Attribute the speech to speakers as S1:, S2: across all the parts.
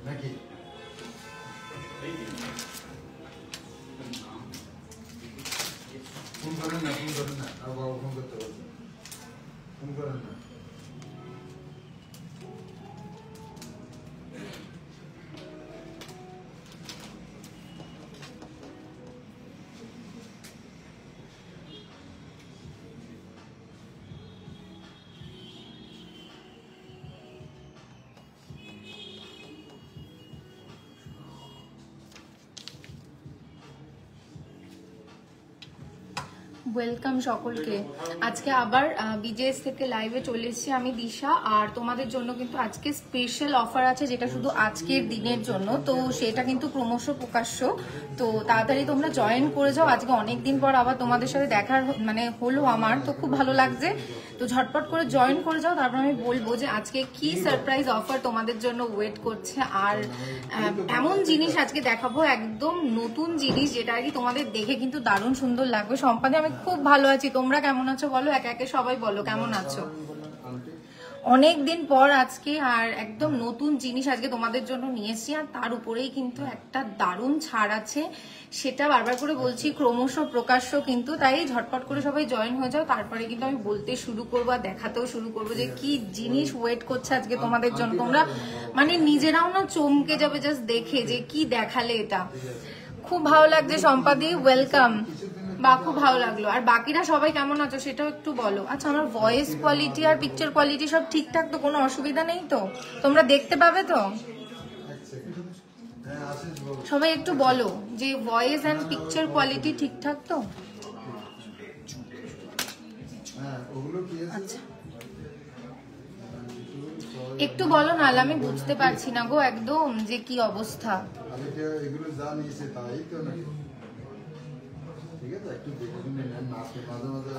S1: নাকি ফোন করেন না আর বাবা ফোন করতে বলছেন ফোন করেন না
S2: ওয়েলকাম সকলকে। আজকে আবার বিজেএস থেকে লাইভে চলে এসেছি আমি দিশা, আর তোমাদের জন্য কিন্তু আজকে স্পেশাল অফার আছে যেটা শুধু আজকের দিনের জন্য, তো সেটা কিন্তু ক্রমশ প্রকাশ্য। তো তাড়াতাড়ি তোমরা জয়েন করে যাও। আজকে অনেকদিন পর আবার তোমাদের সাথে দেখার হলো আমার, তো খুব ভালো লাগছে। তো ঝটপট করে জয়েন করে যাও, তারপর আমি বলবো যে আজকে কি সারপ্রাইজ অফার তোমাদের জন্য ওয়েট করছে। আর এমন জিনিস আজকে দেখাবো, একদম নতুন জিনিস, যেটা আর কি তোমাদের দেখে কিন্তু দারুণ সুন্দর লাগবে। সম্পাদে আমি খুব ভালো আছি, তোমরা কেমন আছো বলো, একে একে সবাই বলো কেমন আছো। অনেকদিন পর আজকে আর একদম নতুন জিনিস আজকে তোমাদের জন্য নিয়েছি, আর তার উপরেই কিন্তু একটা দারুণ ছাড় আছে, সেটা বারবার করে বলছি ক্রমশ প্রকাশ্য কিন্তু। তাই ঝটপট করে সবাই জয়েন হয়ে যাও, তারপরে কিন্তু আমি বলতে শুরু করবো আর দেখাতেও শুরু করবো যে কি জিনিস ওয়েট করছে আজকে তোমাদের জন্য। তোমরা নিজেরাও না চমকে যাবে জাস্ট দেখে যে কি দেখালে এটা। খুব ভালো লাগছে সম্পাদি, ওয়েলকাম। বা খুব ভালো লাগলো। আর বাকিরা সবাই কেমন আছো সেটাও একটু বলো। আচ্ছা, আমার ভয়েস কোয়ালিটি আর পিকচার কোয়ালিটি সব ঠিকঠাক তো, কোনো অসুবিধা নেই তো? তোমরা দেখতে পাবে তো? সবাই একটু বলো যে ভয়েস এন্ড পিকচার কোয়ালিটি ঠিকঠাক তো? আচ্ছা, একটু বলো, নাহলে আমি বুঝতে পারছি না গো একদম যে কি অবস্থা।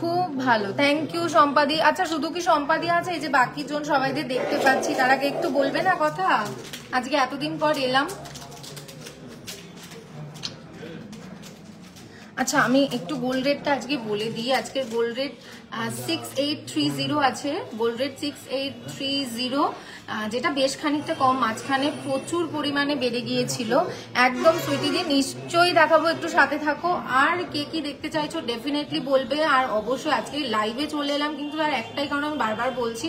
S2: খুব ভালো, থ্যাংক ইউ সম্পাদি। আচ্ছা, শুধু কি সম্পাদি আছে? এই যে বাকি জন সবাইদের দেখতে পাচ্ছি, তারা একটু বলবে না কথা? আজকে এতদিন পর এলাম। আচ্ছা, আমি একটু গোল্ড রেটটা আজকে বলে দিই। আজকের গোল্ড রেট 6830 আছে, গোল্ড রেট 6830, যেটা বেশ খানিকটা কম, মাঝখানে প্রচুর পরিমাণে বেড়ে গিয়েছিল। একদম সুইটি দিয়ে নিশ্চয়ই দেখাবো, একটু সাথে থাকো। আর কে কি দেখতে চাইছো ডেফিনেটলি বলবে। আর অবশ্যই আজকে লাইভে চলে এলাম কিন্তু আর একটাই কারণ, আমি বারবার বলছি,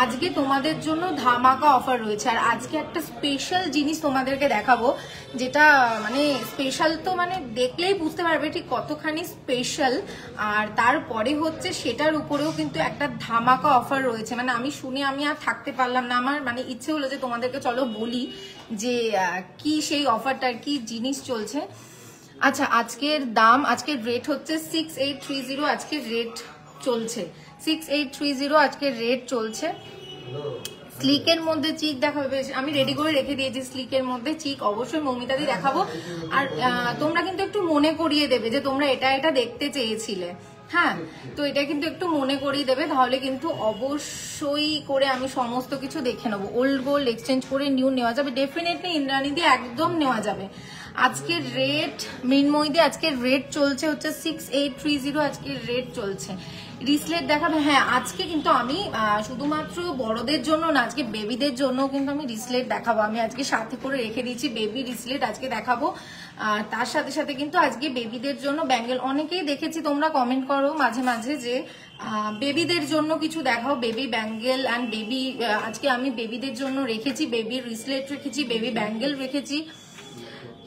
S2: আজকে তোমাদের জন্য ধামাকা অফার রয়েছে। আর আজকে একটা স্পেশাল জিনিস তোমাদেরকে দেখাবো, যেটা স্পেশাল তো দেখলেই বুঝতে পারবে ঠিক কতখানি স্পেশাল। আর তারপরে হচ্ছে সেটার উপরেও কিন্তু একটা ধামাকা অফার রয়েছে। আমি শুনে আমি আর থাকতে পারলাম না, আমার ইচ্ছে হলো যে তোমাদেরকে চলো বলি যে কি সেই অফারটার কি জিনিস চলছে। আচ্ছা, আজকের দাম, আজকের রেট হচ্ছে 6830, আজকের রেট চলছে 6830, আজকের রেট চলছে। স্লিকের মধ্যে চিক দেখাবে, আমি রেডি করে রেখে দিয়েছি স্লিকের মধ্যে চিক, অবশ্যই মৌমিতাদি দেখাবো। আর তোমরা কিন্তু একটু মনে করিয়ে দেবে যে তোমরা এটা দেখতে চেয়েছিলে। হ্যাঁ, তো এটা কিন্তু একটু মনে করিয়ে দেবে, তাহলে কিন্তু অবশ্যই করে আমি সমস্ত কিছু দেখে নেবো। ওল্ড গোল্ড এক্সচেঞ্জ করে নিউ নেওয়া যাবে ডেফিনেটলি, ইন্দ্রাণী দিয়ে একদম নেওয়া যাবে। আজকের রেট মৃন্ময়ী, আজকের রেট চলছে হচ্ছে 6830, আজকের রেট চলছে। রিসলেট দেখাবে, হ্যাঁ আজকে কিন্তু আমি শুধুমাত্র বড়দের জন্য না, আজকে বেবিদের জন্য কিন্তু আমি রিসলেট দেখাবো। আমি আজকে সাথে করে রেখে দিয়েছি বেবি রিসলেট আজকে দেখাবো। তার সাথে সাথে কিন্তু আজকে বেবিদের জন্য ব্যাঙ্গেল, অনেকেই দেখেছি তোমরা কমেন্ট করো মাঝে মাঝে যে বেবিদের জন্য কিছু দেখাও, বেবি ব্যাঙ্গেল অ্যান্ড বেবি। আজকে আমি বেবিদের জন্য রেখেছি, বেবি রিসলেট রেখেছি, বেবি ব্যাঙ্গেল রেখেছি,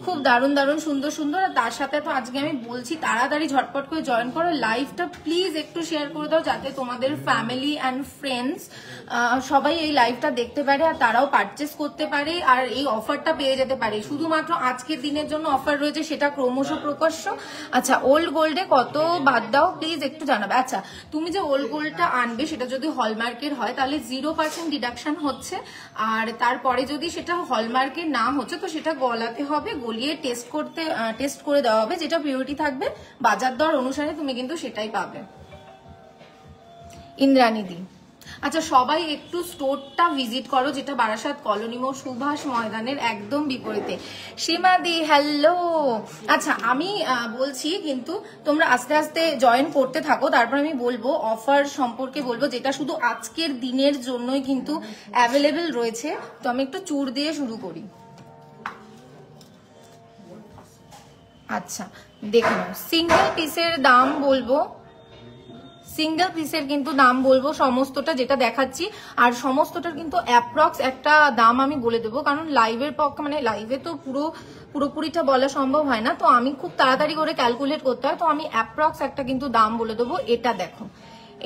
S2: খুব দারুণ দারুণ সুন্দর সুন্দর। আর তার সাথে তো আজকে আমি বলছি তাড়াতাড়ি ঝটপট করে জয়েন করো, লাইভটা প্লিজ একটু শেয়ার করে দাও, যাতে তোমাদের ফ্যামিলি অ্যান্ড ফ্রেন্ডস সবাই এই লাইভটা দেখতে পারে আর তারাও পারচেস করতে পারে আর এই অফারটা পেয়ে যেতে পারে। শুধুমাত্র আজকের দিনের জন্য অফার রয়েছে, সেটা ক্রমশ প্রকাশ্য। আচ্ছা, ওল্ড গোল্ডে কত বাদ দাও প্লিজ একটু জানাবে। আচ্ছা, তুমি যে ওল্ড গোল্ডটা আনবে সেটা যদি হলমার্কের হয় তাহলে 0% ডিডাকশন হচ্ছে, আর তারপরে যদি সেটা হলমার্কের না হচ্ছে তো সেটা গলাতে হবে, গলিয়ে টেস্ট করে দেওয়া হবে, যেটা পিউরিটি থাকবে বাজার দর অনুসারে তুমি কিন্তু সেটাই পাবে। ইন্দ্রাণীদি, আচ্ছা সবাই একটু স্টোরটা ভিজিট করো, যেটা বারাসাত কলোনি মোড় সুভাষ ময়দানের একদম বিপরীতে। সীমাদি হ্যালো। আচ্ছা, আমি বলছি কিন্তু তোমরা আস্তে আস্তে জয়েন করতে থাকো, তারপর আমি বলবো অফার সম্পর্কে বলবো, যেটা শুধু আজকের দিনের জন্যই কিন্তু অ্যাভেলেবেল রয়েছে। তো আমি একটু চূড় দিয়ে শুরু করি। আচ্ছা দেখে নাও, সিঙ্গেল পিসের দাম বলবো, সিঙ্গেল পিসের কিন্তু দাম বলবো সমস্তটা যেটা দেখাচ্ছি, আর সমস্তটার কিন্তু অ্যাপ্রক্স একটা দাম আমি বলে দেবো, কারণ লাইভের পক্ষে মানে লাইভে তো পুরোপুরিটা বলা সম্ভব হয় না, তো আমি খুব তাড়াতাড়ি করে ক্যালকুলেট করতে হয়, তো আমি অ্যাপ্রক্স একটা কিন্তু দাম বলে দেবো। এটা দেখো,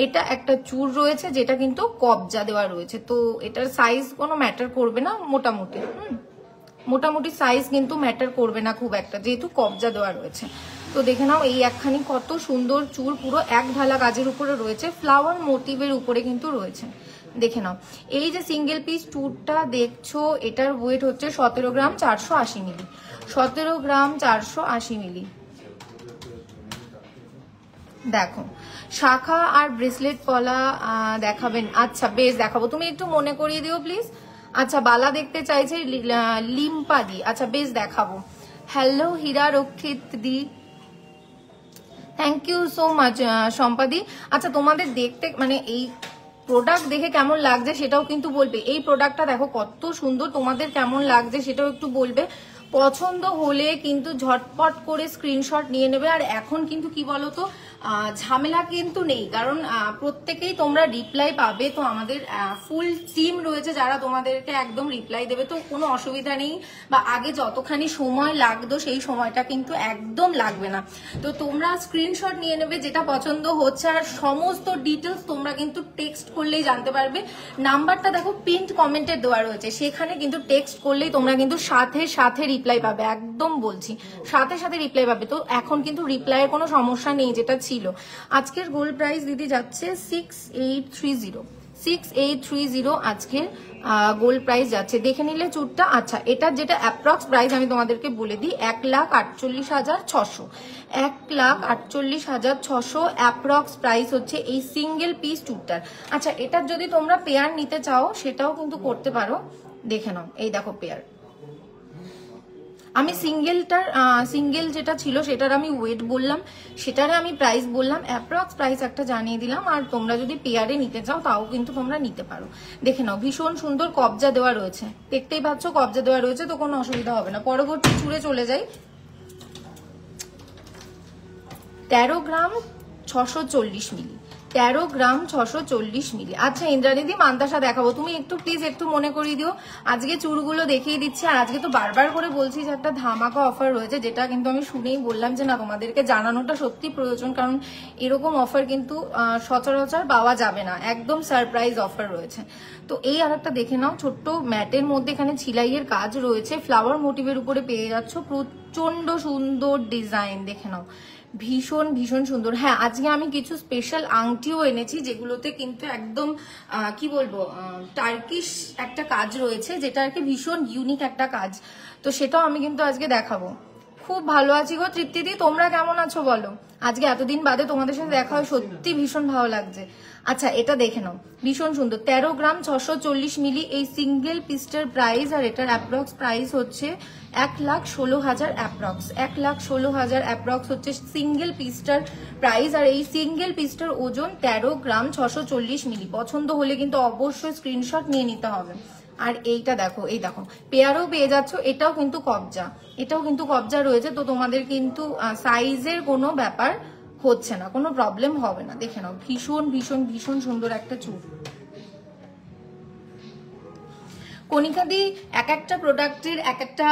S2: এটা একটা চুর রয়েছে যেটা কিন্তু কবজা দেওয়া রয়েছে, তো এটার সাইজ কোনো ম্যাটার করবে না, মোটামুটি মোটামুটি সাইজ কিন্তু ম্যাটার করবে না খুব একটা, যেহেতু কবজা দেওয়া রয়েছে। তো দেখে নাও এই একখানি কত সুন্দর চুর, পুরো এক ঢালা কাজের উপরে রয়েছে, ফ্লাওয়ার মোটিভের উপরে কিন্তু রয়েছে। দেখে নাও এই যে সিঙ্গেল পিস চুরটা দেখছো, এটার ওয়েট হচ্ছে 17 গ্রাম 480 মিলি, 17 গ্রাম 480 মিলি। দেখো শাখা আর ব্রেসলেট পলা দেখাবেন? আচ্ছা বেশ দেখাবো, তুমি একটু মনে করিয়ে দিও প্লিজ। আচ্ছা বালা দেখতে চাইছে লিম্পা দি, আচ্ছা বেশ দেখাবো। হ্যালো হীরা রক্ষিত দি, থ্যাংক ইউ সো মাচ সম্পাদি। আচ্ছা তোমাদের দেখতে মানে এই প্রোডাক্ট দেখে কেমন লাগছে সেটাও কিন্তু বলবে, এই প্রোডাক্টটা দেখো কত সুন্দর, তোমাদের কেমন লাগছে সেটাও একটু বলবে। পছন্দ হলে কিন্তু ঝটপট করে স্ক্রিনশট নিয়ে নেবে। আর এখন কিন্তু কি বলতো ঝামেলা কিন্তু নেই, কারণ প্রত্যেকেই তোমরা রিপ্লাই পাবে, তো আমাদের ফুল টিম রয়েছে যারা তোমাদেরকে একদম রিপ্লাই দেবে, তো কোনো অসুবিধা নেই। বা আগে যতখানি সময় লাগতো সেই সময়টা কিন্তু একদম লাগবে না, তো তোমরা স্ক্রিনশট নিয়ে নেবে যেটা পছন্দ হচ্ছে, আর সমস্ত ডিটেলস তোমরা কিন্তু টেক্সট করলেই জানতে পারবে। নাম্বারটা দেখো পিন্ড কমেন্টে দেওয়া রয়েছে, সেখানে কিন্তু টেক্সট করলেই তোমরা কিন্তু সাথে সাথে রিপ্লাই পাবে, একদম বলছি সাথে সাথে রিপ্লাই পাবে। তো এখন কিন্তু রিপ্লাইয়ের কোনো সমস্যা নেই যেটা ছিল। আজকের গোল্ড প্রাইস দিদি যাচ্ছে 6830 আজকের গোল্ড প্রাইস যাচ্ছে, দেখে নিলে চুরটা। আচ্ছা এটার যেটা অ্যাপ্রক্স প্রাইস আমি তোমাদেরকে বলে দিই, 1,48,600, 1,48,600 অ্যাপ্রক্স প্রাইস হচ্ছে এই সিঙ্গেল পিস চুরটার। আচ্ছা এটার যদি তোমরা পেয়ার নিতে চাও সেটাও কিন্তু করতে পারো, দেখে নাও এই দেখো পেয়ার। আমি সিঙ্গেল যেটা ছিল সেটার আমি ওয়েট বললাম, সেটারে আমি প্রাইস বললাম, অ্যাপ্রক্স প্রাইস একটা জানিয়ে দিলাম। আর তোমরা যদি পেয়ারে নিতে চাও তাও কিন্তু তোমরা নিতে পারো। দেখে নাও ভীষণ সুন্দর কবজা দেওয়া রয়েছে, দেখতেই পাচ্ছ কবজা দেওয়া রয়েছে, তো কোনো অসুবিধা হবে না। পরবর্তী চুড়ে চলে যাই, 13 গ্রাম 640 মিলি, 13 গ্রাম 640 মিলি। আচ্ছা ইন্দ্রানিধি মান্তাসা দেখাবো, তুমি একটু প্লিজ একটু মনে করিয়ে দিও। আজকে চুড়গুলো দেখিয়ে দিচ্ছি, আর আজকে তো বারবার করে বলছি যে একটা ধামাকা অফার রয়েছে, যেটা কিন্তু আমি শুনেই বললাম যে না তোমাদেরকে জানানোটা সত্যি প্রয়োজন, কারণ এরকম অফার কিন্তু সচরাচর পাওয়া যাবে না, একদম সারপ্রাইজ অফার রয়েছে। তো এই আর একটা দেখে নাও, ছোট্ট ম্যাটের মধ্যে এখানে ছিলাইয়ের কাজ রয়েছে, ফ্লাওয়ার মোটিভের উপরে পেয়ে যাচ্ছ, প্রচন্ড সুন্দর ডিজাইন, দেখে নাও ভীষণ ভীষণ সুন্দর। হ্যাঁ আজকে আমি কিছু স্পেশাল আংটিও এনেছি, যেগুলোতে কিন্তু একদম কি বলবো টার্কিশ একটা কাজ রয়েছে, যেটা আর কি ভীষণ ইউনিক একটা কাজ, তো সেটাও আমি কিন্তু আজকে দেখাবো। খুব ভালো আছি গো তৃপ্তিদি, তোমরা কেমন আছো বলো? আজকে এতদিন বাদে তোমাদের সাথে দেখা হয়, সত্যি ভীষণ ভালো লাগছে। আচ্ছা এটা দেখে নাও ভীষণ সুন্দর, 13 গ্রাম 640 মিলি এই সিঙ্গেল পিসটার প্রাইস, আর এটার অ্যাপ্রক্স প্রাইস হচ্ছে 1,16,000 অ্যাপ্রক্স, 1,16,000 অ্যাপ্রক্স হচ্ছে সিঙ্গেল পিসটার প্রাইস। আর এই সিঙ্গেল পিসটার ওজন 13 গ্রাম 640 মিলি। পছন্দ হলে কিন্তু অবশ্যই স্ক্রিনশট নিয়ে নিতে হবে। আর এইটা দেখো, এই দেখো পেয়ারও পেয়ে যাচ্ছ, এটাও কিন্তু কবজা, এটাও কিন্তু কবজা রয়েছে, তো তোমাদের কিন্তু সাইজের কোনো ব্যাপার হচ্ছে না, কোনো প্রবলেম হবে না। দেখে নাও ভীষণ ভীষণ ভীষণ সুন্দর একটা চুড়। কণিকাদি এক একটা প্রোডাক্টের এক একটা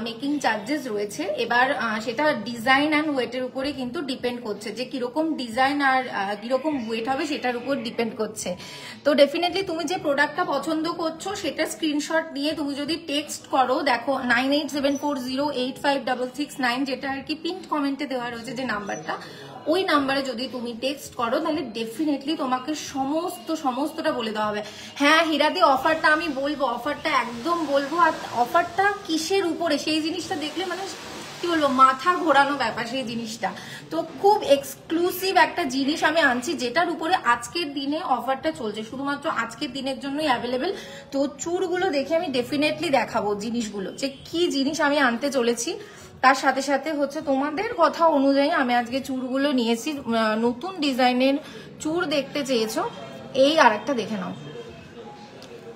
S2: মেকিং চার্জেস রয়েছে, এবার সেটা ডিজাইন অ্যান্ড ওয়েটের উপরে কিন্তু ডিপেন্ড করছে, যে কিরকম ডিজাইন আর কিরকম ওয়েট হবে সেটার উপর ডিপেন্ড করছে। তো ডেফিনেটলি তুমি যে প্রোডাক্টটা পছন্দ করছো সেটা স্ক্রিনশট নিয়ে তুমি যদি টেক্সট করো, দেখো 9874085669 যেটা আর কি পিন কমেন্টে দেওয়া রয়েছে যে নাম্বারটা, ওই নাম্বারে যদি তুমি টেক্সট করো তাহলে ডেফিনেটলি তোমাকে সমস্তটা বলে দেওয়া হবে। হ্যাঁ হীরাদি অফারটা আমি বলবো, অফারটা একদম বলবো, আর অফারটা কিসের উপরে সেই জিনিসটা দেখলে মানে কি বলবো মাথা ঘোরানো ব্যাপার সেই জিনিসটা। তো খুব এক্সক্লুসিভ একটা জিনিস আমি আনছি, যেটার উপরে আজকের দিনে অফারটা চলছে, শুধুমাত্র আজকের দিনের জন্যই অ্যাভেলেবেল। তো চুড়গুলো দেখে আমি ডেফিনেটলি দেখাবো জিনিসগুলো, যে কি জিনিস আমি আনতে চলেছি। তার সাথে সাথে হচ্ছে তোমাদের কথা অনুযায়ী আমি আজকে চুড়গুলো নিয়েছি, নতুন ডিজাইনের চুড় দেখতে চেয়েছো। এই আর একটা দেখে নাও,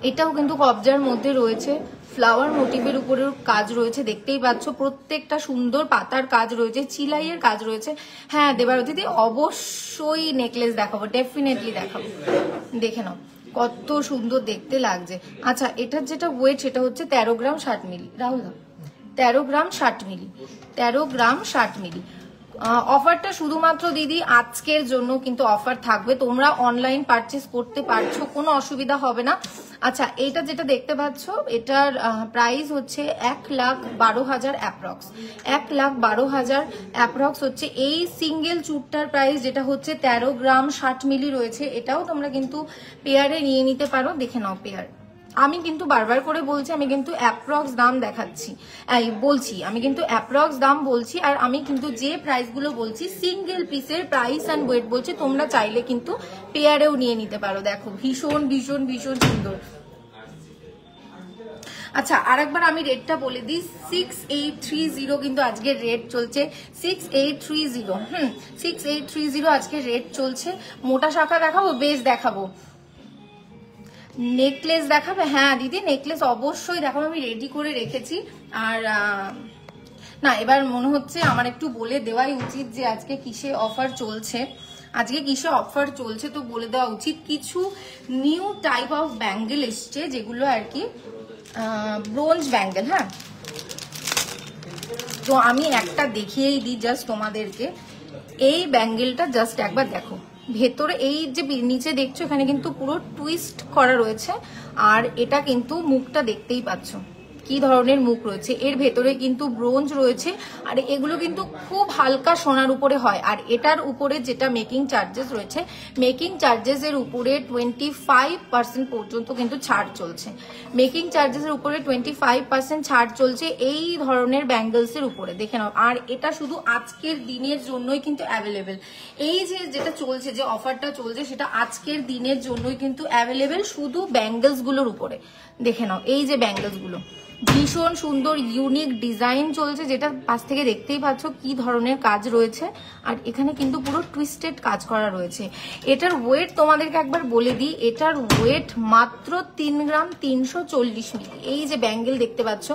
S2: এটাও কিন্তু কবজার মধ্যে রয়েছে, ফ্লাওয়ার মোটিভের উপরেও কাজ রয়েছে, দেখতেই পাচ্ছ প্রত্যেকটা সুন্দর পাতার কাজ রয়েছে, চিলাইয়ের কাজ রয়েছে। হ্যাঁ দেবারতিদি অবশ্যই নেকলেস দেখাবো, ডেফিনেটলি দেখাবো, দেখে নাও কত সুন্দর দেখতে লাগছে। আচ্ছা এটার যেটা ওয়েট সেটা হচ্ছে 13 গ্রাম 60 মিলি। রাহুল দা 13 গ্রাম 60 মিলি, 13 গ্রাম 60 মিলি। অফারটা শুধুমাত্র দিদি আজকের জন্য কিন্তু অফার থাকবে, তোমরা অনলাইন পারচেস করতে পারছো, কোনো অসুবিধা হবে না। আচ্ছা এইটা যেটা দেখতে পাচ্ছ এটার প্রাইস হচ্ছে 1,12,000 অ্যাপ্রক্স, 1,12,000 অ্যাপ্রক্স হচ্ছে এই সিঙ্গেল চুটটার প্রাইস, যেটা হচ্ছে 13 গ্রাম 60 মিলি রয়েছে। এটাও তোমরা কিন্তু পেয়ারে নিয়ে নিতে পারো, দেখে নাও পেয়ার। আমি কিন্তু বারবার করে বলছি, আমি কিন্তু অ্যাপ্রক্স দাম দেখাচ্ছি, আমি কিন্তু অ্যাপ্রক্স দাম বলছি, আর আমি কিন্তু যে প্রাইসগুলো বলছি সিঙ্গেল পিসের প্রাইস অ্যান্ড ওয়েট বলছি, তোমরা চাইলে কিন্তু পেয়ারেও নিয়ে নিতে পারো। দেখো ভীষণ ভীষণ ভীষণ সুন্দর। আচ্ছা আরেকবার আমি রেটটা বলে দিই, 6830 কিন্তু আজকে রেট চলছে, 6830। 6830 আজকে রেট চলছে। মোটা শাখা দেখাবো, বেশ দেখাবো, নেকলেস দেখাবে? হ্যাঁ দিদি নেকলেস অবশ্যই দেখাবো, আমি রেডি করে রেখেছি। আর না এবার মনে হচ্ছে আমার একটু বলে দেওয়াই উচিত যে আজকে কিসে অফার চলছে, আজকে কিসে অফার চলছে তো বলে দেওয়া উচিত। কিছু নিউ টাইপ অফ ব্যাঙ্গেল এসছে, যেগুলো আর কি ব্রোঞ্জ ব্যাঙ্গেল। হ্যাঁ তো আমি একটা দেখিয়েই দিই জাস্ট তোমাদেরকে, এই ব্যাঙ্গেলটা জাস্ট একবার দেখো, ভেতরে এই যে নিচে দেখছো এখানে কিন্তু পুরো টুইস্ট করা রয়েছে, আর এটা কিন্তু মুখটা দেখতেই পাচ্ছ কি ধরনের মুখ রয়েছে, এর ভেতরে কিন্তু ব্রোঞ্জ রয়েছে, আর এগুলো কিন্তু খুব হালকা সোনার উপরে হয়। আর এটার উপরে যেটা মেকিং চার্জেস রয়েছে, মেকিং চার্জেস এর উপরে 25% পর্যন্ত কিন্তু ছাড় চলছে, মেকিং চার্জেস এর উপরে 25% ছাড় চলছে এই ধরনের ব্যাঙ্গেলস এর উপরে, দেখে নাও। আর এটা শুধু আজকের দিনের জন্যই কিন্তু অ্যাভেলেবেল, এই যে যেটা চলছে, যে অফারটা চলছে সেটা আজকের দিনের জন্যই কিন্তু অ্যাভেলেবেল শুধু ব্যাঙ্গেলস গুলোর উপরে। দেখে নাও এই যে ব্যাঙ্গেলস গুলো, ভীষণ সুন্দর ইউনিক ডিজাইন চলছে, যেটা পাশ থেকে দেখতেই পাচ্ছ কি ধরনের কাজ রয়েছে, আর এখানে কিন্তু পুরো টুইস্টেড কাজ করা রয়েছে। এটার ওয়েট তোমাদেরকে একবার বলে দিই, এটার ওয়েট মাত্র 3 গ্রাম 340 মিলি। এই যে ব্যাঙ্গেল দেখতে পাচ্ছ,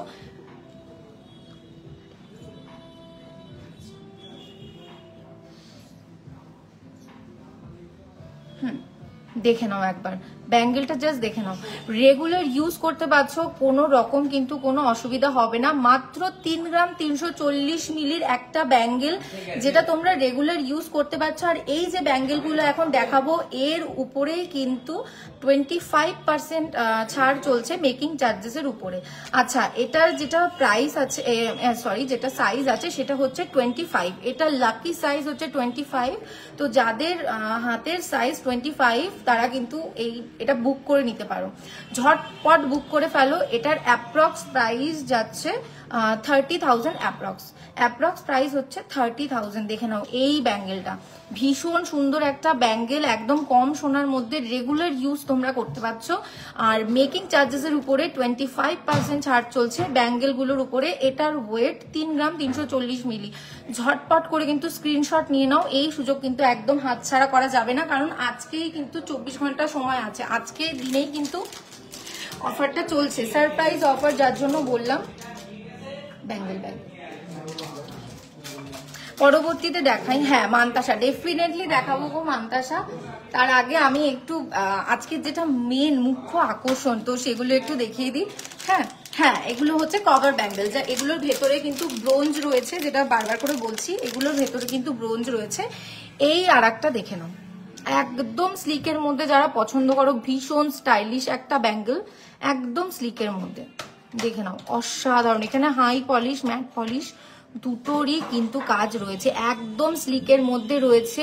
S2: দেখে নাও একবার ব্যাঙ্গেলটা, জাস্ট দেখে নাও, রেগুলার ইউজ করতে পারছো, কোনো রকম কিন্তু কোনো অসুবিধা হবে না। মাত্র 3 গ্রাম 340 মিলির একটা ব্যাঙ্গেল, যেটা তোমরা রেগুলার ইউজ করতে পারছো। আর এই যে ব্যাঙ্গেলগুলো এখন দেখাবো এর উপরেই কিন্তু 25% ছাড় চলছে মেকিং চার্জেসের উপরে। আচ্ছা এটার যেটা প্রাইস আছে, সরি যেটা সাইজ আছে সেটা হচ্ছে 25, এটা লাকি সাইজ হচ্ছে 25। তো যাদের হাতের সাইজ 25 তারা কিন্তু এটা বুক করে নিতে পারো, ঝটপট বুক করে ফেলো। এটার অ্যাপ্রক্স প্রাইস যাচ্ছে 30,000, অ্যাপ্রক্স প্রাইস হচ্ছে 30,000। দেখে নাও এই ব্যাঙ্গেলটা, ভীষণ সুন্দর একটা ব্যাঙ্গেল, একদম কম সোনার মধ্যে রেগুলার ইউজ তোমরা করতে পারছো। আর মেকিং চার্জেসের উপরে 25% ছাড় চলছে ব্যাঙ্গেলগুলোর উপরে। এটার ওয়েট 3 গ্রাম 340 মিলি। ঝটপট করে কিন্তু স্ক্রিনশট নিয়ে নাও, এই সুযোগ কিন্তু একদম হাতছাড়া করা যাবে না, কারণ আজকেই কিন্তু 24 ঘন্টা সময় আছে, আজকে দিনেই কিন্তু অফারটা চলছে, সারপ্রাইজ অফার, যার জন্য বললাম ব্যাঙ্গেল। পরবর্তীতে দেখাই, হ্যাঁ মান্তাসা ডেফিনেটলি দেখাবো গো মান্তাসা। তার আগে আমি একটু আজকের যেটা মেন মুখ্য আকর্ষণ তো সেগুলো একটু দেখিয়ে দিই। হ্যাঁ এগুলো হচ্ছে কভার ব্যাঙ্গেল, যা এগুলোর ভেতরে কিন্তু ব্রোঞ্জ রয়েছে, যেটা বারবার করে বলছি এগুলোর ভেতরে কিন্তু ব্রোঞ্জ রয়েছে। এই আর একটা দেখে নাও, একদম স্লিকের মধ্যে যারা পছন্দ করো, ভীষণ স্টাইলিশ একটা ব্যাঙ্গেল, একদম স্লিকের মধ্যে, দেখে নাও অসাধারণ। এখানে হাই পলিশ ম্যাট পলিশ দুটোরই কিন্তু কাজ রয়েছে, একদম স্লিকের মধ্যে রয়েছে,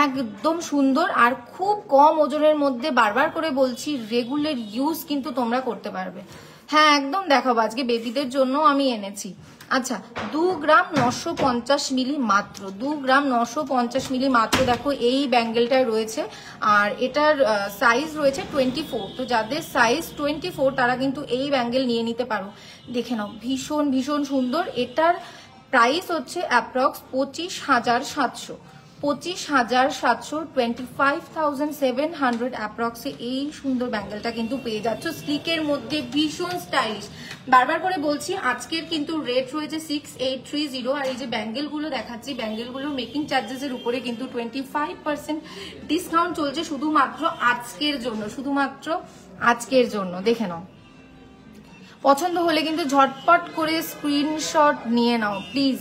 S2: একদম সুন্দর আর খুব কম ওজনের মধ্যে। বারবার করে বলছি রেগুলার ইউজ কিন্তু তোমরা করতে পারবে। হ্যাঁ একদম দেখাবো, আজকে বেবিদের জন্য আমি এনেছি। আচ্ছা 2 গ্রাম 950 মিলি মাত্র, 2 গ্রাম 950 মিলি মাত্র। দেখো এই ব্যাঙ্গেলটায় রয়েছে, আর এটার সাইজ রয়েছে 24। তো যাদের সাইজ 24 তারা কিন্তু এই ব্যাঙ্গেল নিয়ে নিতে পারো। দেখে নাও ভীষণ ভীষণ সুন্দর। এটার প্রাইস হচ্ছে অ্যাপ্রক্স 25,700, 25,700, 25,700 অ্যাপ্রক্সে এই সুন্দর ব্যাঙ্গেলটা কিন্তু পেয়ে যাচ্ছ স্লিকের মধ্যে, ভীষণ স্টাইলিশ। বারবার করে বলছি আজকের কিন্তু রেট রয়েছে 6830। আর এই যে ব্যাঙ্গেলগুলো দেখাচ্ছি, ব্যাঙ্গেলগুলোর মেকিং চার্জেসের উপরে কিন্তু 25% ডিসকাউন্ট চলছে শুধুমাত্র আজকের জন্য, শুধুমাত্র আজকের জন্য। দেখে নাও, পছন্দ হলে কিন্তু ঝটপট করে স্ক্রিনশট নিয়ে নাও প্লিজ।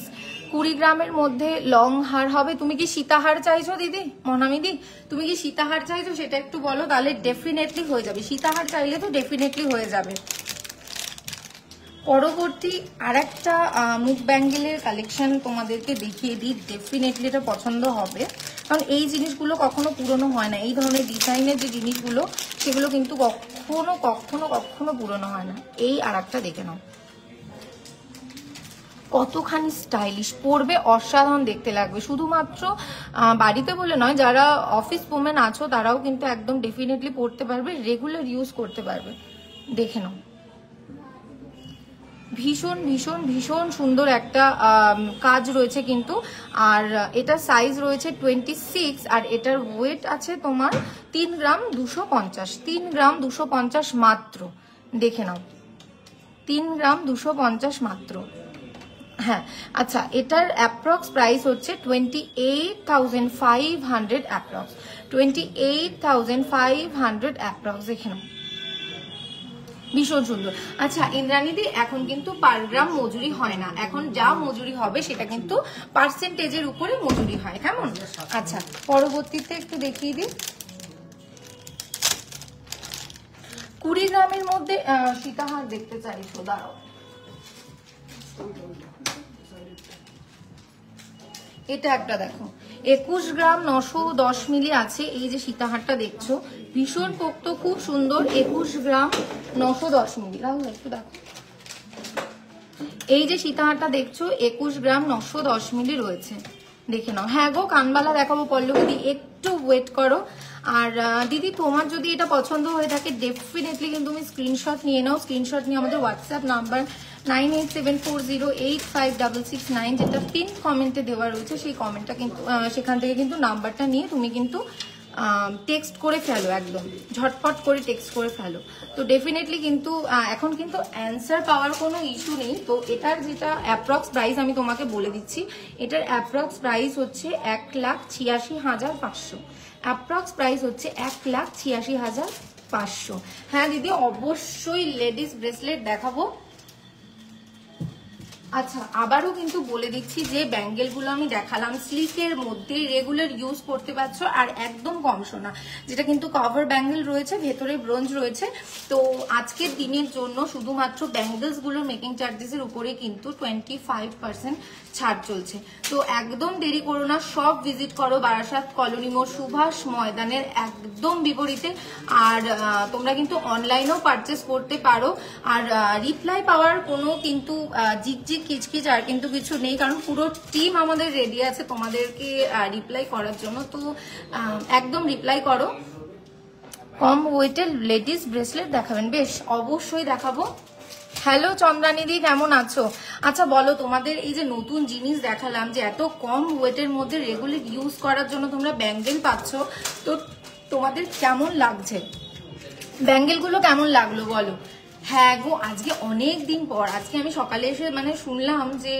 S2: 20 গ্রামের মধ্যে লং হার হবে। তুমি কি সীতাহার চাইছো দিদি, মনামিদি? তুমি কি সীতাহার চাইছো সেটা একটু বলো, তাহলে ডেফিনেটলি হয়ে যাবে। সীতাহার চাইলে তো ডেফিনেটলি হয়ে যাবে। পরবর্তী আরেকটা মুখ ব্যাঙ্গেলের কালেকশন তোমাদেরকে দেখিয়ে দিই, ডেফিনেটলি এটা পছন্দ হবে, কারণ এই জিনিসগুলো কখনো পুরনো হয় না। এই ধরনের ডিজাইনের যে জিনিসগুলো সেগুলো কিন্তু কখনো কখনো কখনো পুরনো হয় না। এই আরেকটা দেখে নাও, কতখানি স্টাইলিশ, পরবে অসাধারণ দেখতে লাগবে। শুধুমাত্র বাড়িতে বলে নয়, যারা অফিস ওমেন আছো তারাও কিন্তু একদম ডেফিনেটলি পরতে পারবে, রেগুলার ইউজ করতে পারবে। দেখে নাও, ভীষণ ভীষণ ভীষণ সুন্দর একটা কাজ রয়েছে কিন্তু। আর এটা সাইজ রয়েছে 26, আর এটার ওয়েট আছে তোমার 3 গ্রাম 250, 3 গ্রাম 250 মাত্র। দেখে নাও, 3 গ্রাম 250 মাত্র। হ্যাঁ, আচ্ছা, এটার অ্যাপ্রক্স প্রাইস হচ্ছে 28,500 অ্যাপ্রক্স, 28,500 অ্যাপ্রক্স। দেখে নাও, ভীষণ সুন্দর। আচ্ছা ইন্দ্রাণীদি, এখন কিন্তু পার গ্রাম মজুরি হয় না, এখন যা মজুরি হবে সেটা কিন্তু পার্সেন্টেজের উপরে মজুরি হয়, কেমন? আচ্ছা, পরবর্তীতে একটু দেখিয়ে দিই। 20 গ্রামের মধ্যে সীতাহার দেখতে চাইছো, দাঁড়াও। এটা একটা দেখো, 21 গ্রাম 910 মিলি আছে। এই যে সীতাহারটা দেখছো, ভীষণ পোক্ত, খুব সুন্দর। 21 গ্রাম 910 মিলি। রাহুল একটু দেখো, এই যে সীতাহারটা দেখছো 21 গ্রাম 910 মিলি রয়েছে। দেখে নাও। হ্যাঁ গো, কানবালা দেখাবো পল্লবী, একটু ওয়েট করো। আর দিদি, তোমার যদি এটা পছন্দ হয়ে থাকে ডেফিনেটলি কিন্তু তুমি স্ক্রিনশট নিয়ে নাও। স্ক্রিনশট নিয়ে আমাদের হোয়াটসঅ্যাপ নাম্বার 9874085669, যেটা পিন কমেন্টে দেওয়া রয়েছে, সেই কমেন্টটা কিন্তু সেখান থেকে কিন্তু নাম্বারটা নিয়ে তুমি কিন্তু টেক্সট করে ফেলো, একদম ঝটপট করে টেক্সট করে ফেলো। তো ডেফিনেটলি কিন্তু এখন কিন্তু অ্যান্সার পাওয়ার কোনো ইস্যু নেই। তো এটার যেটা অ্যাপ্রক্স প্রাইস আমি তোমাকে বলে দিচ্ছি, এটার অ্যাপ্রক্স প্রাইস হচ্ছে 1,86,500। অ্যাপ্রক্স প্রাইস হচ্ছে 1,86,500। হ্যাঁ দিদি, অবশ্যই লেডিস ব্রেসলেট দেখাবো। আচ্ছা, আবারও কিন্তু বলে দিচ্ছি যে ব্যাঙ্গেলগুলো আমি দেখালাম স্লিকের মধ্যে, রেগুলার ইউজ করতে পারছো, আর একদম কম সোনা, যেটা কিন্তু কভার ব্যাঙ্গেল রয়েছে, ভেতরে ব্রোঞ্জ রয়েছে। তো আজকের দিনের জন্য শুধুমাত্র ব্যাঙ্গেলস গুলোর মেকিং চার্জেসের উপরে কিন্তু 25% ছাড় চলছে। তো একদম দেরি করো না, সব ভিজিট করো বারাসাত কলোনি মোড় সুভাষ ময়দানের একদম বিপরীতে। আর তোমরা কিন্তু অনলাইনেও পারচেস করতে পারো। আর রিপ্লাই পাওয়ার কোনো কিন্তু জিকজিক কিচকিচ আর কিন্তু কিছু নেই, কারণ পুরো টিম আমাদের রেডি আছে তোমাদেরকে রিপ্লাই করার জন্য। তো একদম রিপ্লাই করো। কম ওয়েটের লেডিস ব্রেসলেট দেখাবেন? বেশ, অবশ্যই দেখাবো। হ্যালো চন্দ্রানিদি, কেমন আছো? আচ্ছা বলো, তোমাদের এই যে নতুন জিনিস দেখালাম, যে এত কম ওয়েটের মধ্যে রেগুলার ইউজ করার জন্য তোমরা ব্যাঙ্গেল পাচ্ছ, তো তোমাদের কেমন লাগছে? ব্যাঙ্গেলগুলো কেমন লাগলো বলো? হ্যাঁ গো, আজকে অনেক দিন পর, আজকে আমি সকালে এসে মানে শুনলাম যে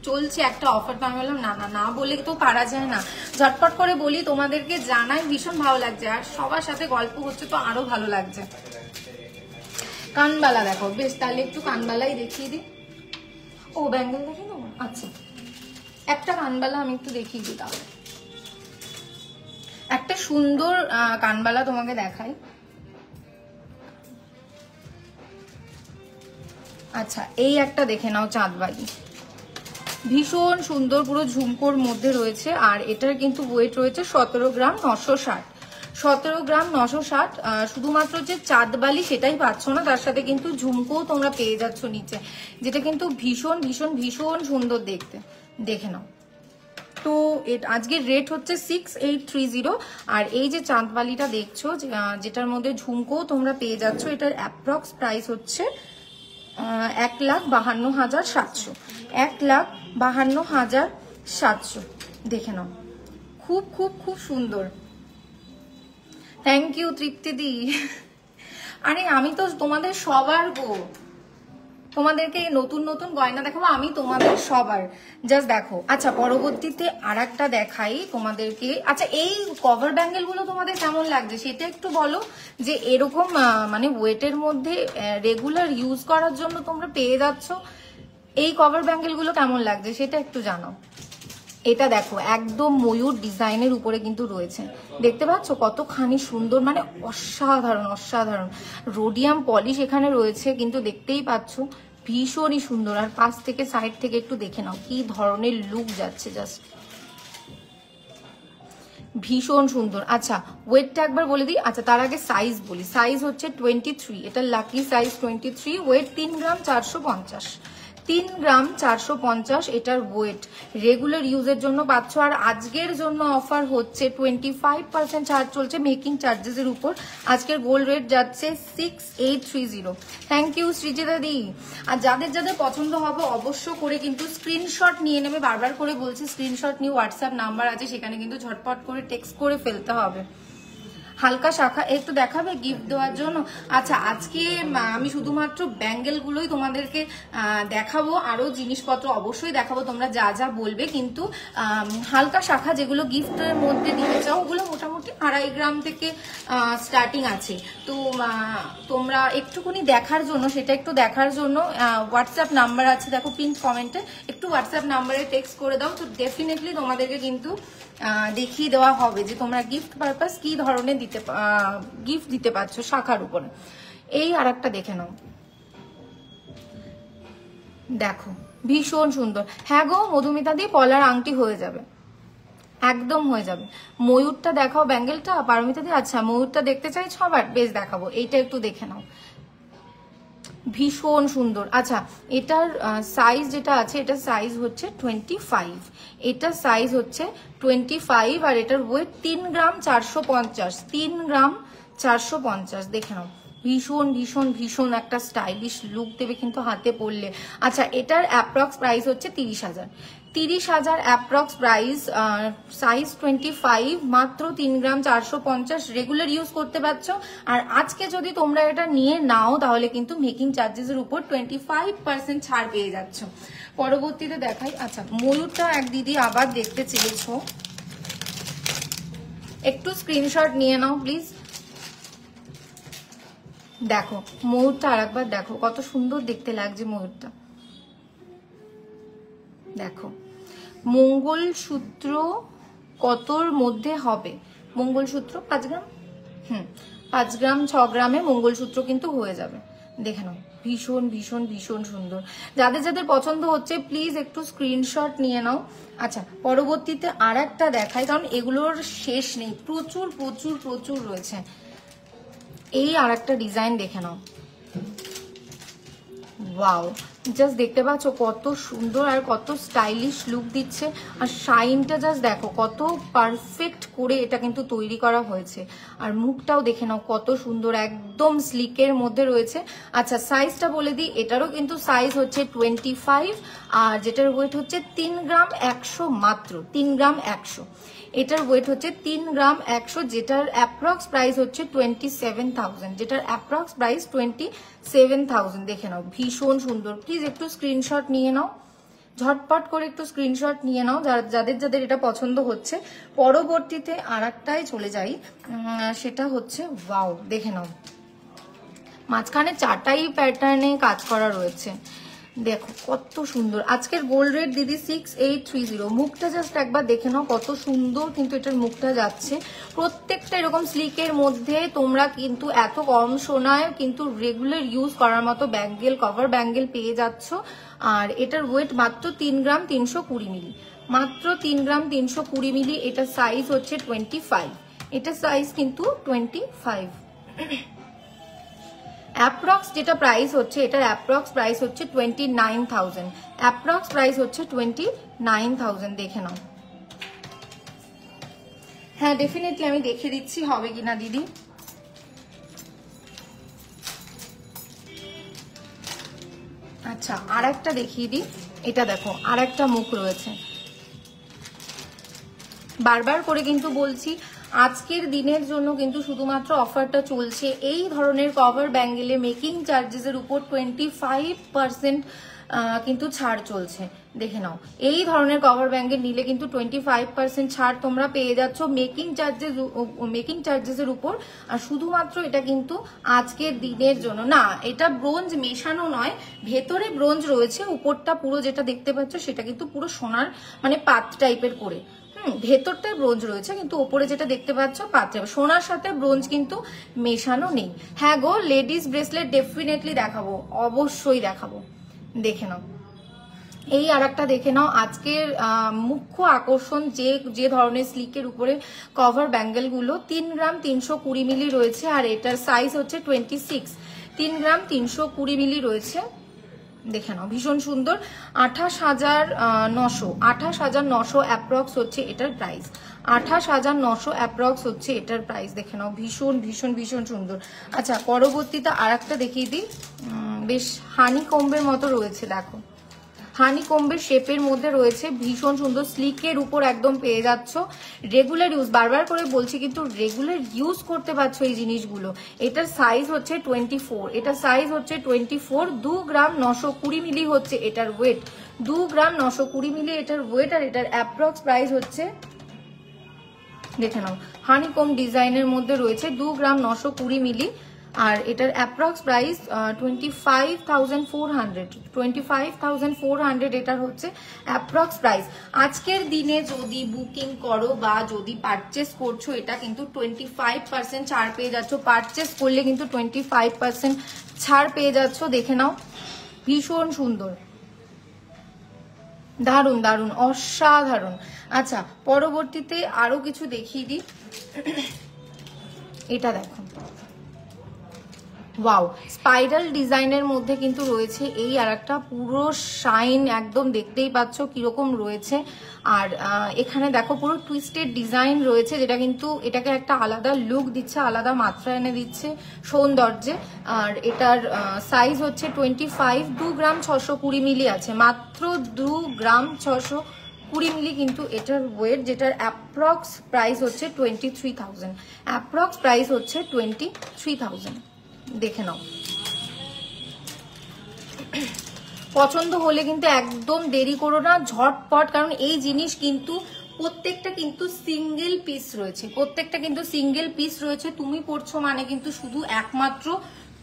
S2: চলছে একটা অফার, তো আমি বললাম না না না বলে তো পারা যায় না, ঝটপট করে বলি, তোমাদেরকে জানাই। ভীষণ ভালো লাগছে, আর সবার সাথে গল্প হচ্ছে তো আরো ভালো লাগছে। কানবালা দেখো, বেশ, তাহলে একটু কানবালাই দেখিয়ে দিই। ও ব্যাঙ্গেল দেখি দেবো? আচ্ছা, একটা কানবালা আমি একটু দেখিয়ে দিই তাহলে। একটা সুন্দর কানবালা তোমাকে দেখাই। আচ্ছা, এই একটা দেখে নাও, চাঁদবালি, ভীষণ সুন্দর, পুরো ঝুমকোর মধ্যে রয়েছে। আর এটার কিন্তু ওয়েট রয়েছে 17 গ্রাম 960, 17 গ্রাম 960। শুধুমাত্র যে চাঁদবালি সেটাই পাচ্ছ না, তার সাথে কিন্তু ঝুমকোও তোমরা পেয়ে যাচ্ছ নিচে, যেটা কিন্তু ভীষণ ভীষণ ভীষণ সুন্দর দেখতে। দেখে নাও। তো আজকের রেট হচ্ছে 6830। আর এই যে চাঁদবালিটা দেখছো, যেটার মধ্যে ঝুমকোও তোমরা পেয়ে যাচ্ছ, এটার অ্যাপ্রক্স প্রাইস হচ্ছে 1,52,700, 1,52,700। দেখে নাও, খুব খুব খুব সুন্দর। থ্যাংক ইউ তৃপ্তিদি। আরে আমি তো তোমাদের সবার গো, তোমাদেরকে নতুন নতুন গয়না দেখাবো আমি তোমাদের সবার, জাস্ট দেখো। আচ্ছা পরবর্তীতে আরেকটা দেখাই তোমাদেরকে। আচ্ছা এই কভার ব্যাঙ্গেল গুলো তোমাদের কেমন লাগছে সেটা একটু বলো, যে এরকম মানে ওয়েটের মধ্যে রেগুলার ইউজ করার জন্য তোমরা পেয়ে যাচ্ছ, এই কভার ব্যাঙ্গেল গুলো কেমন লাগছে সেটা একটু জানাও। এটা দেখো একদম ময়ূর ডিজাইনের উপরে কিন্তু রয়েছে, দেখতে পাচ্ছ কতখানি সুন্দর, মানে অসাধারণ অসাধারণ। রোডিয়াম পলিশ এখানে রয়েছে কিন্তু দেখতেই পাচ্ছ ভীষণই সুন্দর। আর পাশ থেকে সাইড থেকে একটু দেখে নাও কি ধরনের লুক যাচ্ছে, জাস্ট ভীষণ সুন্দর। আচ্ছা ওয়েটটা একবার বলে দিই। আচ্ছা তার আগে সাইজ বলি, সাইজ হচ্ছে 23, এটা লাকি সাইজ 23, ওয়েট 3 গ্রাম 450, 3 গ্রাম 450 এটার ওয়েট। রেগুলার ইউজের জন্য পাচ্ছ। আর আজকের জন্য অফার হচ্ছে 25% ছাড় চলছে মেকিং চার্জেসের উপর। আজকের গোল্ড রেট যাচ্ছে 6830। থ্যাংক ইউ সৃজিতা দি। আর যাদের যাদের পছন্দ হবে অবশ্য করে কিন্তু স্ক্রিনশট নিয়ে নেবে, বারবার করে বলছি স্ক্রিনশট নিয়ে হোয়াটসঅ্যাপ নাম্বার আছে সেখানে কিন্তু ঝটপট করে টেক্সট করে ফেলতে হবে। হালকা শাখা একটু দেখাবে গিফট দেওয়ার জন্য। আচ্ছা আজকে আমি শুধুমাত্র ব্যাঙ্গেল গুলোই তোমাদেরকে দেখাবো, আরো জিনিসপত্র অবশ্যই দেখাবো তোমরা যা যা বলবে, কিন্তু হালকা শাখা যেগুলো গিফটের মধ্যে দিতে চাও ওগুলো মোটামুটি 2.5 গ্রাম থেকে স্টার্টিং আছে। তো তোমরা একটুখানি দেখার জন্য, সেটা একটু দেখার জন্য হোয়াটসঅ্যাপ নাম্বার আছে দেখো পিন কমেন্টে, একটু হোয়াটসঅ্যাপ নাম্বারে টেক্সট করে দাও, তো ডেফিনেটলি তোমাদেরকে কিন্তু দেখিয়ে দেওয়া হবে যে তোমরা গিফট পারপাস কি ধরনের গিফট দিতে পারছো শাখার উপরে। এই আর একটা দেখে নাও, দেখো ভীষণ সুন্দর। হ্যাঁ গো মধুমিতা দিয়ে পলার আংটি হয়ে যাবে, একদম হয়ে যাবে। ময়ূরটা দেখাও ব্যাঙ্গেলটা পারমিতা দিয়ে। আচ্ছা ময়ূরটা দেখতে চাইছো আবার, বেশ দেখাবো, এইটা একটু দেখে নাও, ভীষণ সুন্দর। আচ্ছা এটার সাইজ যেটা আছে, এটার সাইজ হচ্ছে 25, এটার সাইজ হচ্ছে 25, আর এটার ওয়েট 3 গ্রাম 450, 3 গ্রাম 450 দেখে নাও। ভীষণ ভীষণ ভীষণ একটা স্টাইলিশ লুক দেবে কিন্তু হাতে পরলে। আচ্ছা এটার অ্যাপ্রক্স প্রাইস হচ্ছে 30,000, 30,000 অ্যাপ্রক্স প্রাইস, সাইজ 25, মাত্র 3 গ্রাম 450, রেগুলার ইউজ করতে পারছো। আর আজকে যদি তোমরা এটা নিয়ে নাও তাহলে কিন্তু মেকিং চার্জেসের উপর 25% ছাড় পেয়ে যাচ্ছ। পরবর্তীতে দেখাই। আচ্ছা ময়ূরটা এক দিদি আবার দেখতে চেয়েছো, একটু স্ক্রিনশট নিয়ে নাও প্লিজ। দেখো ময়ূরটা আরেকবার দেখো কত সুন্দর দেখতে লাগছে ময়ূরটা, দেখো। মঙ্গলসূত্র কতর মধ্যে হবে? মঙ্গলসূত্র 5 গ্রাম, 5 গ্রাম 6 গ্রামে মঙ্গলসূত্র কিন্তু হয়ে যাবে, দেখে নাও। ভীষণ ভীষণ ভীষণ সুন্দর। যাদের যাদের পছন্দ হচ্ছে প্লিজ একটু স্ক্রিনশট নিয়ে নাও। আচ্ছা পরবর্তীতে আর একটা দেখাই, কারণ এগুলোর শেষ নেই, প্রচুর প্রচুর প্রচুর রয়েছে। এই আর একটা ডিজাইন দেখে নাও, ওয়াও, জাস্ট দেখতে পাচ্ছ কত সুন্দর আর কত স্টাইলিশ লুক দিচ্ছে। আর শাইনটা জাস্ট দেখো কত পারফেক্ট করে এটা কিন্তু তৈরি করা হয়েছে। আর মুখটাও দেখে নাও কত সুন্দর, একদম স্লিকের মধ্যে রয়েছে। আচ্ছা সাইজটা বলে দিই, এটারও কিন্তু সাইজ হচ্ছে 25, আর যেটার ওয়েট হচ্ছে 3 গ্রাম 100, মাত্র 3 গ্রাম 100, এটার ওয়েট হচ্ছে 3 গ্রাম 100, যেটার অ্যাপ্রক্স প্রাইস হচ্ছে 27,000, যেটার অ্যাপ্রক্স প্রাইস 27,000 দেখে নাও। ভীষণ সুন্দর, প্লিজ একটু স্ক্রিনশট নিয়ে নাও, ঝটপট করে একটু স্ক্রিনশট নিয়ে নাও যাদের যাদের এটা পছন্দ হচ্ছে। পরবর্তীতে আর একটাই চলে যাই, সেটা হচ্ছে ওয়াও, দেখে নাও মাঝখানে 4টাই প্যাটার্নে কাজ করা রয়েছে, দেখো কত সুন্দর। আজকের গোল্ড রেট দিদি 6830। মুখটা জাস্ট একবার দেখে নাও কত সুন্দর কিন্তু এটার মুখটা যাচ্ছে। প্রত্যেকটা এরকম স্লিকের মধ্যে তোমরা কিন্তু এত কম সোনায় কিন্তু রেগুলার ইউজ করার মতো ব্যাঙ্গেল, কভার ব্যাঙ্গেল পেয়ে যাচ্ছ। আর এটার ওয়েট মাত্র 3 গ্রাম 320 মিলি, মাত্র 3 গ্রাম 320 মিলি। এটার সাইজ হচ্ছে 25, এটার সাইজ কিন্তু 25। অ্যাপ্রক্স যেটা প্রাইস হচ্ছে, এটার অ্যাপ্রক্স প্রাইস হচ্ছে 29,000, অ্যাপ্রক্স প্রাইস হচ্ছে 29,000 দেখে নাও। হ্যাঁ ডেফিনেটলি আমি দেখে দিচ্ছি হবে কিনা দিদি। আচ্ছা আর একটা দেখিয়ে দিই, এটা দেখো আর একটা মুখ রয়েছে, বারবার করে কিন্তু বলছি আজকের দিনের জন্য কিন্তু শুধুমাত্র অফারটা চলছে। এই ধরনের কভার ব্যাঙ্গেলে মেকিং চার্জেসের উপর 25% কিন্তু ছাড় চলছে। দেখে নাও, এই ধরনের কভার ব্যাঙ্গেল নিলে কিন্তু 25% ছাড় তোমরা পেয়ে যাচ্ছ মেকিং চার্জেসের উপর। আর শুধুমাত্র এটা কিন্তু আজকের দিনের জন্য না, এটা ব্রোঞ্জ মেশানো নয়, ভেতরে ব্রোঞ্জ রয়েছে, উপরটা পুরো যেটা দেখতে পাচ্ছ সেটা কিন্তু পুরো সোনার মানে পাত টাইপের করে, ভেতরটায় ব্রোঞ্জ রয়েছে, কিন্তু ওপরে যেটা দেখতে পাচ্ছ পাত্রে সোনার সাথে ব্রোঞ্জ কিন্তু মেশানো নেই। হ্যাঁ গো, লেডিস ব্রেসলেট ডেফিনেটলি দেখাবো, অবশ্যই দেখাবো। দেখে নাও, এই আর একটা দেখে নাও, আজকের মুখ্য আকর্ষণ যে ধরনের স্লিকের উপরে কভার ব্যাঙ্গেল গুলো 3 গ্রাম 320 মিলি রয়েছে, আর এটার সাইজ হচ্ছে 26। 3 গ্রাম 320 মিলি রয়েছে। দেখে নাও, ভীষণ সুন্দর। 28,900 অ্যাপ্রক্স হচ্ছে এটার প্রাইস। 28,900 অ্যাপ্রক্স হচ্ছে এটার প্রাইস। দেখে নাও, ভীষণ ভীষণ ভীষণ সুন্দর। আচ্ছা, পরবর্তীতে আর একটা দেখিয়ে দিই, বেশ হানি কম্বের মতো রয়েছে। দেখো, হানি কম্বের শেপের মধ্যে রয়েছে, ভীষণ সুন্দর, স্লিকের উপর একদম পেয়ে যাচ্ছ। রেগুলার ইউজ, বারবার করে বলছি কিন্তু রেগুলার ইউজ করতে পারছো এই জিনিসগুলো। এটার সাইজ হচ্ছে 24, এটা সাইজ হচ্ছে 24। 2 গ্রাম 920 মিলি হচ্ছে এটার ওয়েট, 2 গ্রাম 920 মিলি এটার ওয়েট। আর এটার অ্যাপ্রক্স প্রাইস হচ্ছে, দেখে নাও, হানিকম ডিজাইনের মধ্যে রয়েছে, 2 গ্রাম 920 মিলি। আর এটার অ্যাপ্রক্স প্রাইস 25,400 এটার হচ্ছে অ্যাপ্রক্স প্রাইস। আজকের দিনে যদি বুকিং করো বা যদি পারচেস করছো, এটা কিন্তু 25% ছাড় পেয়ে যাচ্ছ। পারচেস করলে কিন্তু 25% ছাড় পেয়ে যাচ্ছ। দেখে নাও, ভীষণ সুন্দর, দারুণ দারুণ, অসাধারণ। আচ্ছা, পরবর্তীতে আরো কিছু দেখিয়ে দিই। এটা দেখো, ওয়াও, স্পাইরাল ডিজাইনের মধ্যে কিন্তু রয়েছে এই আর একটা পুরো শাইন, একদম দেখতেই পাচ্ছ কিরকম রয়েছে। আর এখানে দেখো পুরো টুইস্টেড ডিজাইন রয়েছে, যেটা কিন্তু এটাকে একটা আলাদা লুক দিচ্ছে, আলাদা মাত্রা এনে দিচ্ছে সৌন্দর্যে। আর এটার সাইজ হচ্ছে 25। 2 গ্রাম 620 মিলি আছে, মাত্র 2 গ্রাম 620 মিলি কিন্তু এটার ওয়েট, যেটার অ্যাপ্রক্স প্রাইস হচ্ছে 23,000। অ্যাপ্রক্স প্রাইস হচ্ছে 23,000। দেখে নাও, পছন্দ হলে কিন্তু একদম দেরি করো না, ঝটপট, কারণ এই জিনিস কিন্তু প্রত্যেকটা কিন্তু সিঙ্গেল পিস রয়েছে, প্রত্যেকটা কিন্তু সিঙ্গেল পিস রয়েছে। তুমি পড়ছো মানে কিন্তু শুধু একমাত্র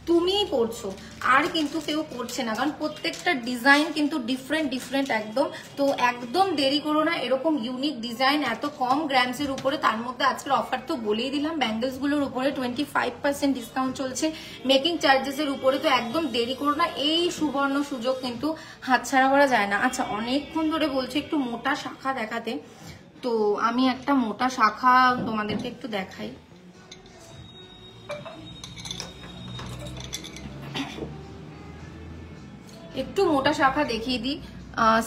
S2: তুমিই পড়ছো, আর কিন্তু কেউ পড়ছে না, কারণ প্রত্যেকটা ডিজাইন কিন্তু ডিফারেন্ট একদম। তো একদম দেরি করো না, এরকম ইউনিক ডিজাইন এত কম গ্রামসের উপরে, তার মধ্যে আজকের অফার তো বলেই দিলাম, ব্যাঙ্গেলস গুলোর উপরে 25% ডিসকাউন্ট চলছে, মেকিং চার্জেসের উপরে। তো একদম দেরি করো না, এই সুবর্ণ সুযোগ কিন্তু হাতছাড়া করা যায় না। আচ্ছা, অনেকক্ষণ ধরে বলছে একটু মোটা শাখা দেখাতে, তো আমি একটা মোটা শাখা তোমাদেরকে একটু দেখাই। একটু মোটা শাখা দেখিয়ে দিই।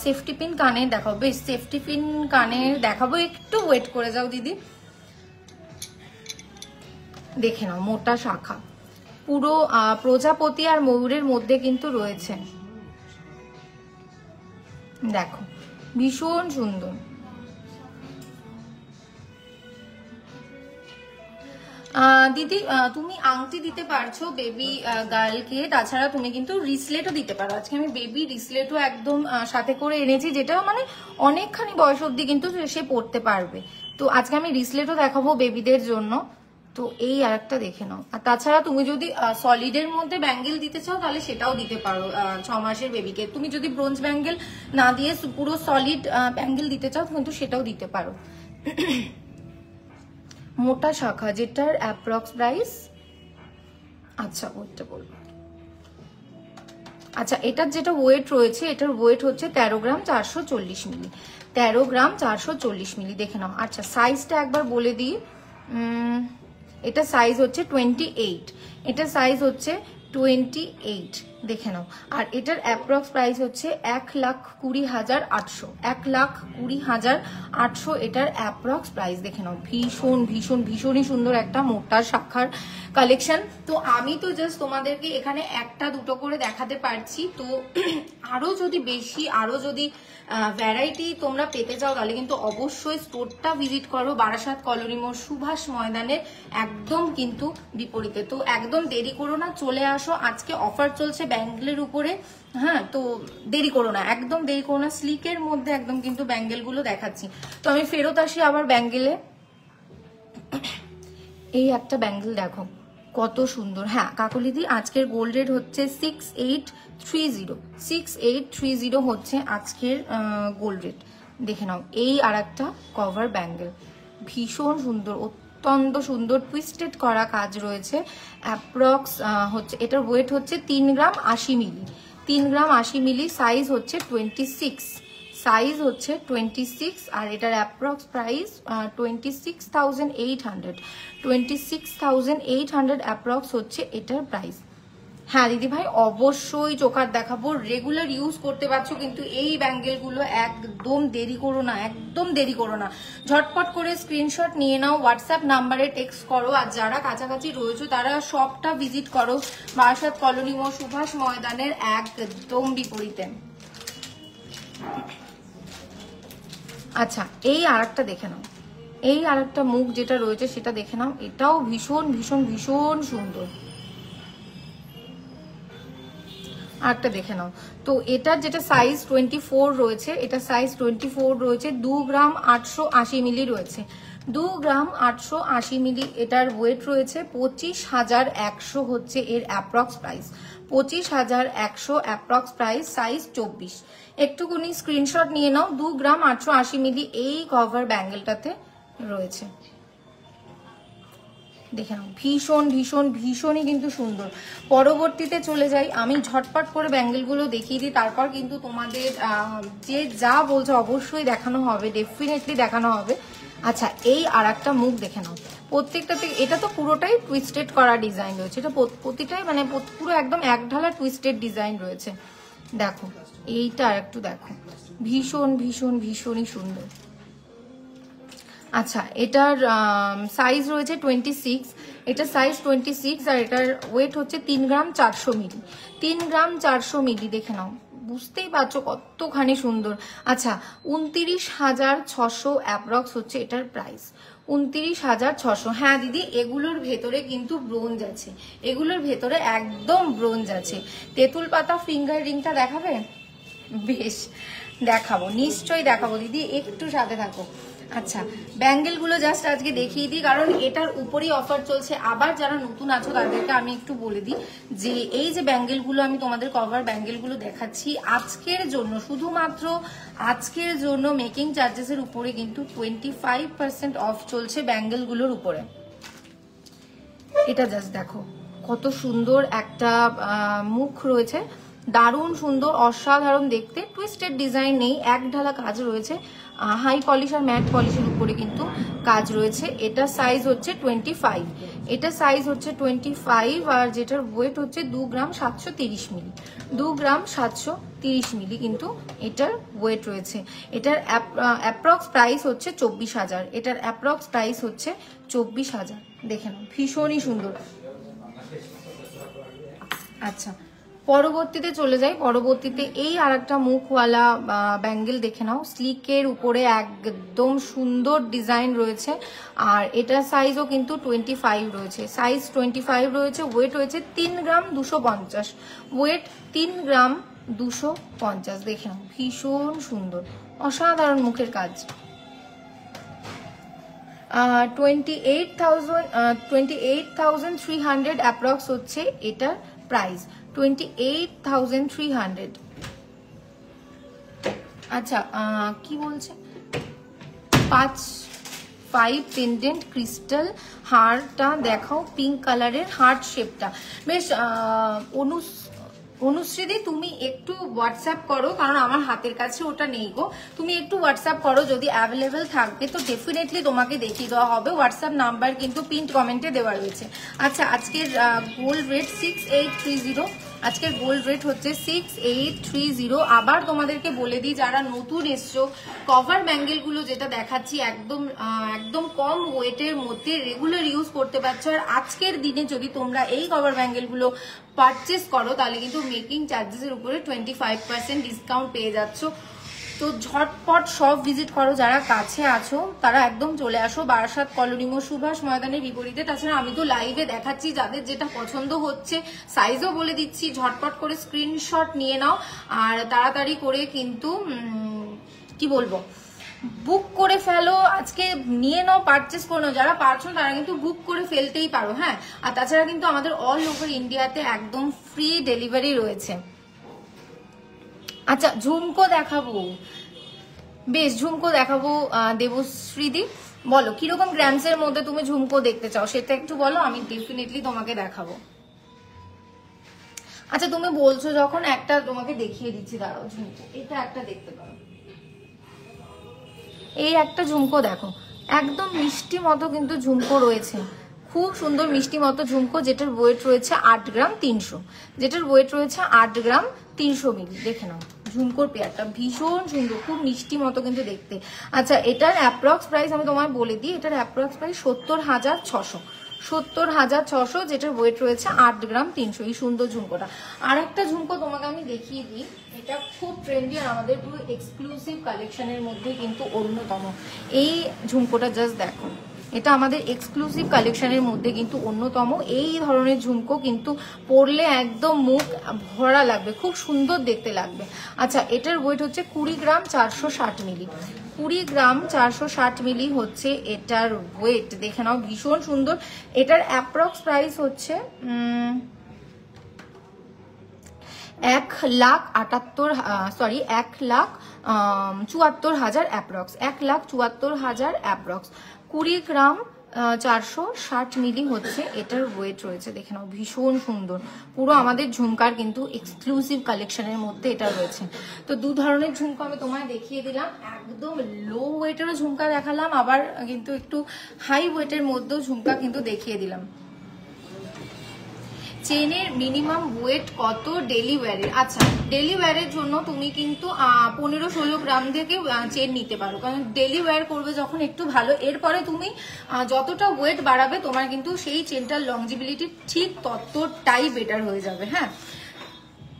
S2: সেফটি পিন কানের দেখাবো, বেশ সেফটি পিন কানের দেখাবো, একটু ওয়েট করে যাও দিদি। দেখে নাও, মোটা শাখা পুরো প্রজাপতি আর ময়ূরের মধ্যে কিন্তু রয়েছে। দেখো, ভীষণ সুন্দর। দিদি, তুমি আংটি দিতে পারছো বেবি গার্লকে, তাছাড়া তুমি কিন্তু রিসলেটও দিতে পারো। আজকে আমি বেবি রিসলেটও একদম সাথে করে এনেছি, যেটা মানে অনেকখানি বয়স অব্দি কিন্তু সে পড়তে পারবে। তো আজকে আমি রিসলেটও দেখাবো বেবিদের জন্য। তো এই আর একটা দেখে নাও। আর তাছাড়া তুমি যদি সলিডের মধ্যে ব্যাঙ্গেল দিতে চাও তাহলে সেটাও দিতে পারো 6 মাসের বেবিকে। তুমি যদি ব্রোঞ্জ ব্যাঙ্গেল না দিয়ে পুরো সলিড ব্যাঙ্গেল দিতে চাও কিন্তু সেটাও দিতে পারো। মোটা শাখা, যেটার অ্যাপ্রক্স প্রাইস, আচ্ছা ওইটা বলবো। আচ্ছা, এটার যেটা ওয়েট রয়েছে, এটার ওয়েট হচ্ছে 13 গ্রাম 440 মিলি। 13 গ্রাম 440 মিলি। দেখে নাও। আচ্ছা, সাইজটা একবার বলে দিই। এটা সাইজ হচ্ছে 28। এটা সাইজ হচ্ছে 28। দেখে নাও। আর এটার অ্যাপ্রক্স প্রাইস হচ্ছে 1,20,800, 1,20,800 এটার অ্যাপ্রক্স প্রাইস। দেখে নাও, ভীষণ ভীষণ ভীষণই সুন্দর একটা মোটা শাখার কালেকশন। তো আমি তো জাস্ট তোমাদেরকে এখানে একটা দুটো করে দেখাতে পারছি, তো আরো যদি বেশি, আরো যদি ভ্যারাইটি তোমরা পেতে চাও তাহলে কিন্তু অবশ্যই স্টোরটা ভিজিট করো, বারাসাত কলোনি মোড়, সুভাষ ময়দানের একদম কিন্তু বিপরীতে। তো একদম দেরি করো না, চলে আসো। আজকে অফার চলছে ব্যাঙ্গেলের উপরে, হ্যাঁ, তো দেরি করো না, একদম দেরি করো না। স্লিকের মধ্যে একদম কিন্তু ব্যাঙ্গেলগুলো দেখাচ্ছি। তো আমি ফেরত আসি আবার ব্যাঙ্গেলে। এই একটা ব্যাঙ্গেল দেখো কত সুন্দর। হ্যাঁ কাকলিদি, আজকের গোল্ড রেট হচ্ছে 6830, 6830 হচ্ছে আজকের গোল্ড রেট। দেখে নাও, এই আর একটা কভার ব্যাঙ্গেল, ভীষণ সুন্দর, অত্যন্ত সুন্দর টুইস্টেড করা কাজ রয়েছে। অ্যাপ্রক্স হচ্ছে এটার ওয়েট হচ্ছে 3 গ্রাম 80 মিলি, 3 গ্রাম 80 মিলি, সাইজ হচ্ছে 26, সাইজ হচ্ছে 26। আর এটার অ্যাপ্রক্স প্রাইস 26,800, 26,800 অ্যাপ্রক্স হচ্ছে এটার প্রাইস। হ্যাঁ দিদি ভাই, অবশ্যই চোকার দেখাবো, রেগুলার ইউজ করতে পারছো কিন্তু এই ব্যাঙ্গেলগুলো একদম দেরি করো না, একদম দেরি করো না, ঝটপট করে স্ক্রিনশট নিয়ে নাও, হোয়াটসঅ্যাপ নাম্বারে টেক্সট করো। আর যারা কাছাকাছি রয়েছে তারা শপটা ভিজিট করো, বারাসাত কলোনি মোড়, সুভাষ ময়দানের একদম বিপরীতে। আচ্ছা, এই আরেকটা দেখে নাও, এই আরেকটা মুখ যেটা রয়েছে সেটা দেখে নাও, এটাও ভীষণ ভীষণ ভীষণ সুন্দর। আরেকটা দেখে নাও, তো এটার যেটা সাইজ 24 রয়েছে, এটা সাইজ 24 রয়েছে, 2 গ্রাম 880 মিলি রয়েছে, 2 গ্রাম 880 মিলি। এটার ওয়েট রয়েছে 25,100 হচ্ছে এর approx price, 25,100 approx price, size 24। একটুকুনি স্ক্রিনশট নিয়ে নাও। 2 গ্রাম 880 মিলি এই কভার ব্যাঙ্গেলটাতে রয়েছে। দেখে নাও, ভীষণ ভীষণ ভীষণই কিন্তু সুন্দর। পরবর্তীতে চলে যাই, আমি ঝটপট করে ব্যাঙ্গেলগুলো দেখিয়ে দিই, তারপর কিন্তু তোমাদের যে যা বলছে অবশ্যই দেখানো হবে, ডেফিনেটলি দেখানো হবে। আচ্ছা, এই আর একটা মুখ দেখে নাও, প্রত্যেকটাতে এটা তো পুরোটাই টুইস্টেড করা ডিজাইন রয়েছে, এটা প্রতিটাই মানে পুরো একদম এক ঢালা টুইস্টেড ডিজাইন রয়েছে। দেখো এইটা আর একটু দেখো, ভীষণ ভীষণ ভীষণই সুন্দর। আচ্ছা, এটার সাইজ রয়েছে 26, এটা সাইজ 26 আর এটার ওয়েট হচ্ছে 3 গ্রাম 400 মিলি, 3 গ্রাম 400 মিলি। দেখে নাও, বুঝতেই পারছো কতখানি সুন্দর। আচ্ছা, 29,600 অ্যাপ্রক্স হচ্ছে এটার প্রাইস, 29,600। হ্যাঁ দিদি, এগুলোর ভেতরে কিন্তু ব্রোঞ্জ আছে, এগুলোর ভেতরে একদম ব্রোঞ্জ আছে। তেঁতুল পাতা ফিঙ্গার রিংটা দেখাবে? বেশ, দেখাবো, নিশ্চয়ই দেখাবো দিদি, একটু সাথে থাকো। আচ্ছা, ব্যাঙ্গেলগুলো জাস্ট আজকে দেখিয়ে দিই, কারণ এটার উপরেই অফার চলছে। আবার যারা নতুন আছো তাদেরকে আমি একটু বলে দিই যে এই যে ব্যাঙ্গেলগুলো আমি তোমাদের কভার ব্যাঙ্গেলগুলো দেখাচ্ছি আজকের জন্য, শুধুমাত্র আজকের জন্য মেকিং চার্জেসের উপরে কিন্তু 25% অফ চলছে ব্যাঙ্গেলগুলোর উপরে। এটা জাস্ট দেখো কত সুন্দর একটা মুখ রয়েছে, দারুণ সুন্দর, অসাধারণ দেখতে, টুইস্টেড ডিজাইন নেই, এক ঢালা কাজ রয়েছে, হাই পলিশ আর ম্যাট পলিশের উপরে কিন্তু কাজ রয়েছে। এটা সাইজ হচ্ছে 25, এটা সাইজ হচ্ছে 25 আর যেটার ওয়েট হচ্ছে 2 গ্রাম 730 মিলি, 2 গ্রাম 730 মিলি কিন্তু এটার ওয়েট রয়েছে। এটার অ্যাপ্রক্স প্রাইস হচ্ছে 24,000, এটার অ্যাপ্রক্স প্রাইস হচ্ছে 24,000। দেখে নাও, ভীষণই সুন্দর। আচ্ছা, পরবর্তীতে চলে যাই, পরবর্তীতে এই আর একটা মুখওয়ালা ব্যাঙ্গেল দেখে নাও, স্লিকের উপরে একদম সুন্দর ডিজাইন রয়েছে আর এটার সাইজও কিন্তু 25 রয়েছে, সাইজ 25 রয়েছে, ওয়েট রয়েছে 3 গ্রাম 250, ওয়েট 3 গ্রাম 250। দেখে নাও, ভীষণ সুন্দর, অসাধারণ মুখের কাজ। 28,300 অ্যাপ্রক্স হচ্ছে এটার প্রাইস, 28,300। আচ্ছা, কি বলছে, 5 পেন্ডেন্ট ক্রিস্টাল হারটা দেখাও, পিঙ্ক কালারের হার্ট শেপটা। বেশ, অনুশ্রীদি তুমি একটু হোয়াটসঅ্যাপ করো, কারণ আমার হাতের কাছে ওটা নেই গো, তুমি একটু হোয়াটসঅ্যাপ করো, যদি অ্যাভেলেবেল থাকবে তো ডেফিনেটলি তোমাকে দেখিয়ে দেওয়া হবে। হোয়াটসঅ্যাপ নাম্বার কিন্তু পিন্ট কমেন্টে দেওয়া রয়েছে। আচ্ছা, আজকের গোল্ড রেট 6830, আজকের গোল্ড রেট হচ্ছে 6830। আবার তোমাদেরকে বলে দিই, যারা নতুন এসছো, কভার ব্যাঙ্গেল গুলো যেটা দেখাচ্ছি একদম কম ওয়েটের মধ্যে রেগুলার ইউজ করতে পারছো। আর আজকের দিনে যদি তোমরা এই কভার ব্যাঙ্গেল গুলো পারচেস করো তাহলে কিন্তু মেকিং চার্জেসের উপরে 25% ডিসকাউন্ট পেয়ে যাচ্ছ। তো ঝটপট সব ভিজিট করো, যারা কাছে আছো তারা একদম চলে আসো। বারাসাত কলোনি মোড় সুভাষ ময়দানের বিপরীতে। তাছাড়া আমি তো লাইভে দেখাচ্ছি, যাদের যেটা পছন্দ হচ্ছে সাইজও বলে দিচ্ছি, ঝটপট করে স্ক্রিনশট নিয়ে নাও আর তাড়াতাড়ি করে কিন্তু কি বলবো বুক করে ফেলো, আজকে নিয়ে নাও, পারচেস করে নাও। যারা পারছো তারা কিন্তু বুক করে ফেলতেই পারো। হ্যাঁ, আর তাছাড়া কিন্তু আমাদের অল ওভার ইন্ডিয়াতে একদম ফ্রি ডেলিভারি রয়েছে। আচ্ছা, ঝুমকো দেখাবো, বেশ ঝুমকো দেখাবো। দেবশ্রীদি বলো কিরকম গ্রামস এর মধ্যে তুমি ঝুমকো দেখতে চাও সেটা একটু বলো, আমি ডেফিনেটলি তোমাকে দেখাবো। আচ্ছা, তুমি বলছো যখন একটা তোমাকে দেখিয়ে দিচ্ছি, দাঁড়াও। ঝুমকো এটা একটা দেখতে পারো, এই একটা ঝুমকো দেখো, একদম মিষ্টি মতো কিন্তু ঝুমকো রয়েছে, খুব সুন্দর মিষ্টি মতো ঝুমকো, যেটার ওয়েট রয়েছে 8 গ্রাম 300, যেটার ওয়েট রয়েছে 8 গ্রাম 300 মিলি। দেখে নাও ঝুমকোর পেয়ারটা ভীষণ সুন্দর, খুব মিষ্টি মতো কিন্তু দেখতে। আচ্ছা, এটার অ্যাপ্রক্স প্রাইস আমি তোমায় বলে দিই, এটার অ্যাপ্রক্স প্রাইস 70,600, 70,600, যেটার ওয়েট রয়েছে 8 গ্রাম 300। এই সুন্দর ঝুমকোটা। আর একটা ঝুমকো তোমাকে আমি দেখিয়ে দিই, এটা খুব ট্রেন্ডি আর আমাদের পুরো এক্সক্লুসিভ কালেকশনের মধ্যে কিন্তু অন্যতম। এই ঝুমকোটা জাস্ট দেখো, এটা আমাদের এক্সক্লুসিভ কালেকশনের মধ্যে কিন্তু অন্যতম। এই ধরনের ঝুমকো কিন্তু পরলে একদম মুখ ভরা লাগবে, খুব সুন্দর দেখতে লাগবে। আচ্ছা, এটার ওয়েট হচ্ছে 20 গ্রাম 460 মিলি, 20 গ্রাম 460 মিলি হচ্ছে এটার ওয়েট। দেখে নাও ভীষণ সুন্দর। এটার অ্যাপ্রক্স প্রাইস হচ্ছে 1,74,000 অ্যাপ্রক্স, 1,74,000 অ্যাপ্রক্স। 20 গ্রাম 460 মিলি হচ্ছে এটার ওয়েট রয়েছে। দেখে নাও ভীষণ সুন্দর, পুরো আমাদের ঝুমকার কিন্তু এক্সক্লুসিভ কালেকশনের মধ্যে এটা রয়েছে। তো দু ধরনের ঝুমকা আমি তোমায় দেখিয়ে দিলাম, একদম লো ওয়েটেরও ঝুমকা দেখালাম, আবার কিন্তু একটু হাই ওয়েটের মধ্যেও ঝুমকা কিন্তু দেখিয়ে দিলাম। চেনের মিনিমাম ওয়েট কত ডেলি ওয়্যারের? আচ্ছা, ডেলি ওয়্যারের জন্য তুমি কিন্তু 15-16 গ্রাম থেকে চেন নিতে পারো, কারণ ডেলি ওয়্যার করবে যখন একটু ভালো। এরপরে তুমি যতটা ওয়েট বাড়াবে তোমার কিন্তু সেই চেনটার লংজিবিলিটি ঠিক ততটাই বেটার হয়ে যাবে। হ্যাঁ,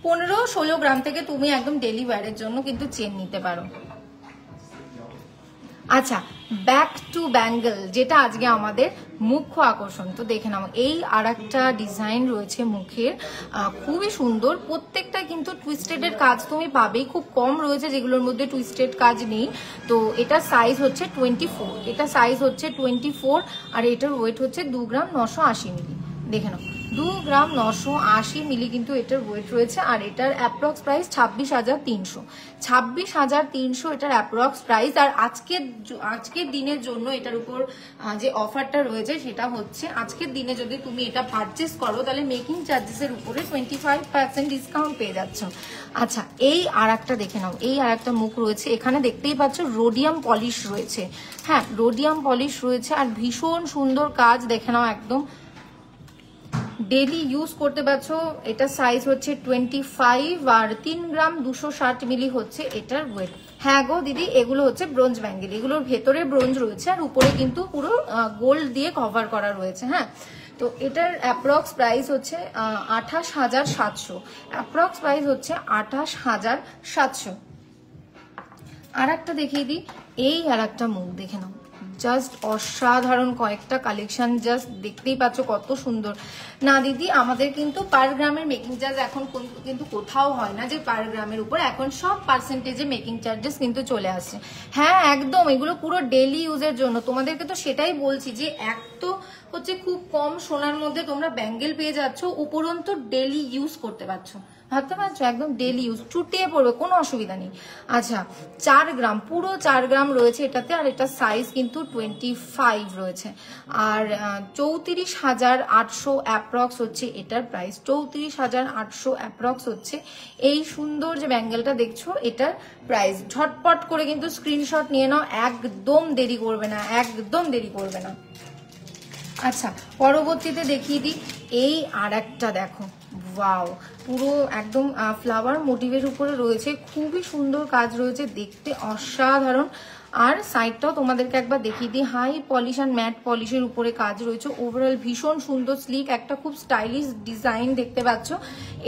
S2: 15-16 গ্রাম থেকে তুমি একদম ডেলি ওয়্যারের জন্য কিন্তু চেন নিতে পারো। আচ্ছা, ব্যাক টু ব্যাঙ্গেল, যেটা আজকে আমাদের মুখ্য আকর্ষণ। তো দেখে নাও, এই আর একটা ডিজাইন রয়েছে মুখের, খুবই সুন্দর। প্রত্যেকটা কিন্তু টুইস্টেড এর কাজ তুমি পাবেই, খুব কম রয়েছে যেগুলোর মধ্যে টুইস্টেড কাজ নেই। তো এটা সাইজ হচ্ছে 24, এটা সাইজ হচ্ছে 24, আর এটার ওয়েট হচ্ছে 2 গ্রাম 980 মিলি। দেখে নাও 2 গ্রাম 980 মিলি কিন্তু এটার ওয়েট রয়েছে। আর এটার অ্যাপ্রক্স প্রাইস 26,300, 26,300 এটার অ্যাপ্রক্স প্রাইস। আর আজকের দিনের জন্য এটার উপর যে অফারটা রয়েছে সেটা হচ্ছে, আজকের দিনে যদি তুমি এটা পারচেস করো তাহলে মেকিং চার্জেসের উপরে 25% ডিসকাউন্ট পেয়ে যাচ্ছ। আচ্ছা, এই আর একটা দেখে নাও, এই আর একটা মুখ রয়েছে, এখানে দেখতেই পাচ্ছ রোডিয়াম পলিশ রয়েছে। হ্যাঁ, রোডিয়াম পলিশ রয়েছে আর ভীষণ সুন্দর কাজ। দেখে নাও, একদম ডেলি ইউজ করতে পারছো। এটা সাইজ হচ্ছে 25 আর 3 গ্রাম 260 মিলি হচ্ছে এটার ওয়েট। হ্যাঁ গো দিদি, এগুলো হচ্ছে ব্রোঞ্জ ব্যাঙ্গেল, এগুলোর ভেতরে ব্রোঞ্জ রয়েছে আর উপরে কিন্তু পুরো গোল্ড দিয়ে কভার করা রয়েছে। হ্যাঁ, তো এটার অ্যাপ্রক্স প্রাইস হচ্ছে 28,700, অ্যাপ্রক্স প্রাইস হচ্ছে 28,700। আর একটা দেখিয়ে দিই, এই আর একটা মুখ দেখে নাও, জাস্ট অসাধারণ কয়েকটা কালেকশন, জাস্ট দেখতেই পাচ্ছ কত সুন্দর। না দিদি, আমাদের কিন্তু পার গ্রামের মেকিং চার্জ এখন কিন্তু কোথাও হয় না যে পার গ্রামের উপর, এখন সব পার্সেন্টেজে মেকিং চার্জেস কিন্তু চলে আসছে। হ্যাঁ একদম, এগুলো পুরো ডেলি ইউজের জন্য। তোমাদেরকে তো সেটাই বলছি যে এক তো হচ্ছে খুব কম সোনার মধ্যে তোমরা ব্যাঙ্গেল পেয়ে যাচ্ছ, উপরন্তু ডেলি ইউজ করতে পারছো, ভাবতে পারছো, একদম ডেলি ইউজ, চুটিয়ে পড়বে, কোনো অসুবিধা নেই। আচ্ছা, 4 গ্রাম, পুরো 4 গ্রাম রয়েছে এটাতে, আর এটা সাইজ কিন্তু 25 রয়েছে। আর 34,800 অ্যাপ্রক্স হচ্ছে এটার প্রাইস, 34,800 অ্যাপ্রক্স হচ্ছে এই সুন্দর যে ব্যাঙ্গেলটা দেখছো এটার প্রাইস। ঝটপট করে কিন্তু স্ক্রিনশট নিয়ে নাও, একদম দেরি করবে না, একদম দেরি করবে না। আচ্ছা, পরবর্তীতে দেখিয়ে দিই, এই আর একটা দেখো, ওয়াও, পুরো একদম ফ্লাওয়ার মোটিভের উপরে রয়েছে, খুবই সুন্দর কাজ রয়েছে, দেখতে অসাধারণ। আর সাইডটাও তোমাদেরকে একবার দেখিয়ে দিই, হাই পলিশ অ্যান্ড ম্যাট পলিশের উপরে কাজ রয়েছে। ওভারঅল ভীষণ সুন্দর স্লিক একটা খুব স্টাইলিশ ডিজাইন দেখতে পাচ্ছ।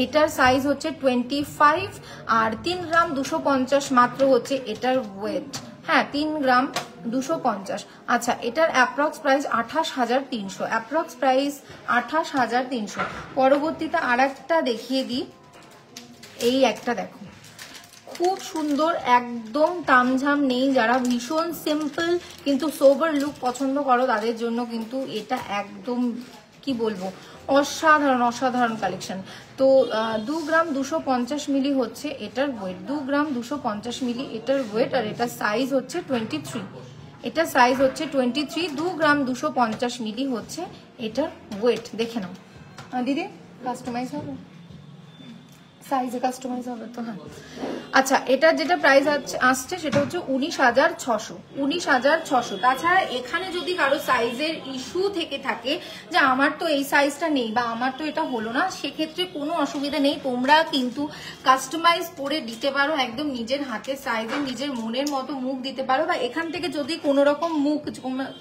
S2: এটার সাইজ হচ্ছে 25 আর 3 গ্রাম 250 মাত্র হচ্ছে এটার ওয়েট। হ্যাঁ, 3 গ্রাম 250। আচ্ছা, এটার অ্যাপ্রক্স প্রাইস 28,300, অ্যাপ্রক্স প্রাইস 28,300। পরবর্তীতে আর একটা দেখিয়ে দিই, এই একটা দেখো, খুব সুন্দর, একদম তামঝাম নেই। যারা ভীষণ সিম্পল কিন্তু সোবার লুক পছন্দ করো তাদের জন্য কিন্তু এটা একদম কি বলবো, অসাধারণ অসাধারণ কালেকশন। তো 2 গ্রাম 250 মিলি হচ্ছে এটার ওয়েট, 2 গ্রাম 250 মিলি এটার ওয়েট। আর এটার সাইজ হচ্ছে 23, এটার সাইজ হচ্ছে 23, 2 গ্রাম 250 মিলি হচ্ছে এটার ওয়েট। দেখে নাও দিদি, কাস্টমাইজ হবে, সাইজে কাস্টমাইজ হবে তো। হ্যাঁ, আচ্ছা, এটার যেটা প্রাইস আসছে সেটা হচ্ছে 19,600, 19,600। তাছাড়া এখানে যদি কারো সাইজের ইস্যু থেকে থাকে যে আমার তো এই সাইজটা নেই বা আমার তো এটা হলো না, সেক্ষেত্রে কোনো অসুবিধা নেই, তোমরা কিন্তু কাস্টমাইজ করে দিতে পারো, একদম নিজের হাতের সাইজে নিজের মনের মতো মুখ দিতে পারো। বা এখান থেকে যদি কোনো রকম মুখ,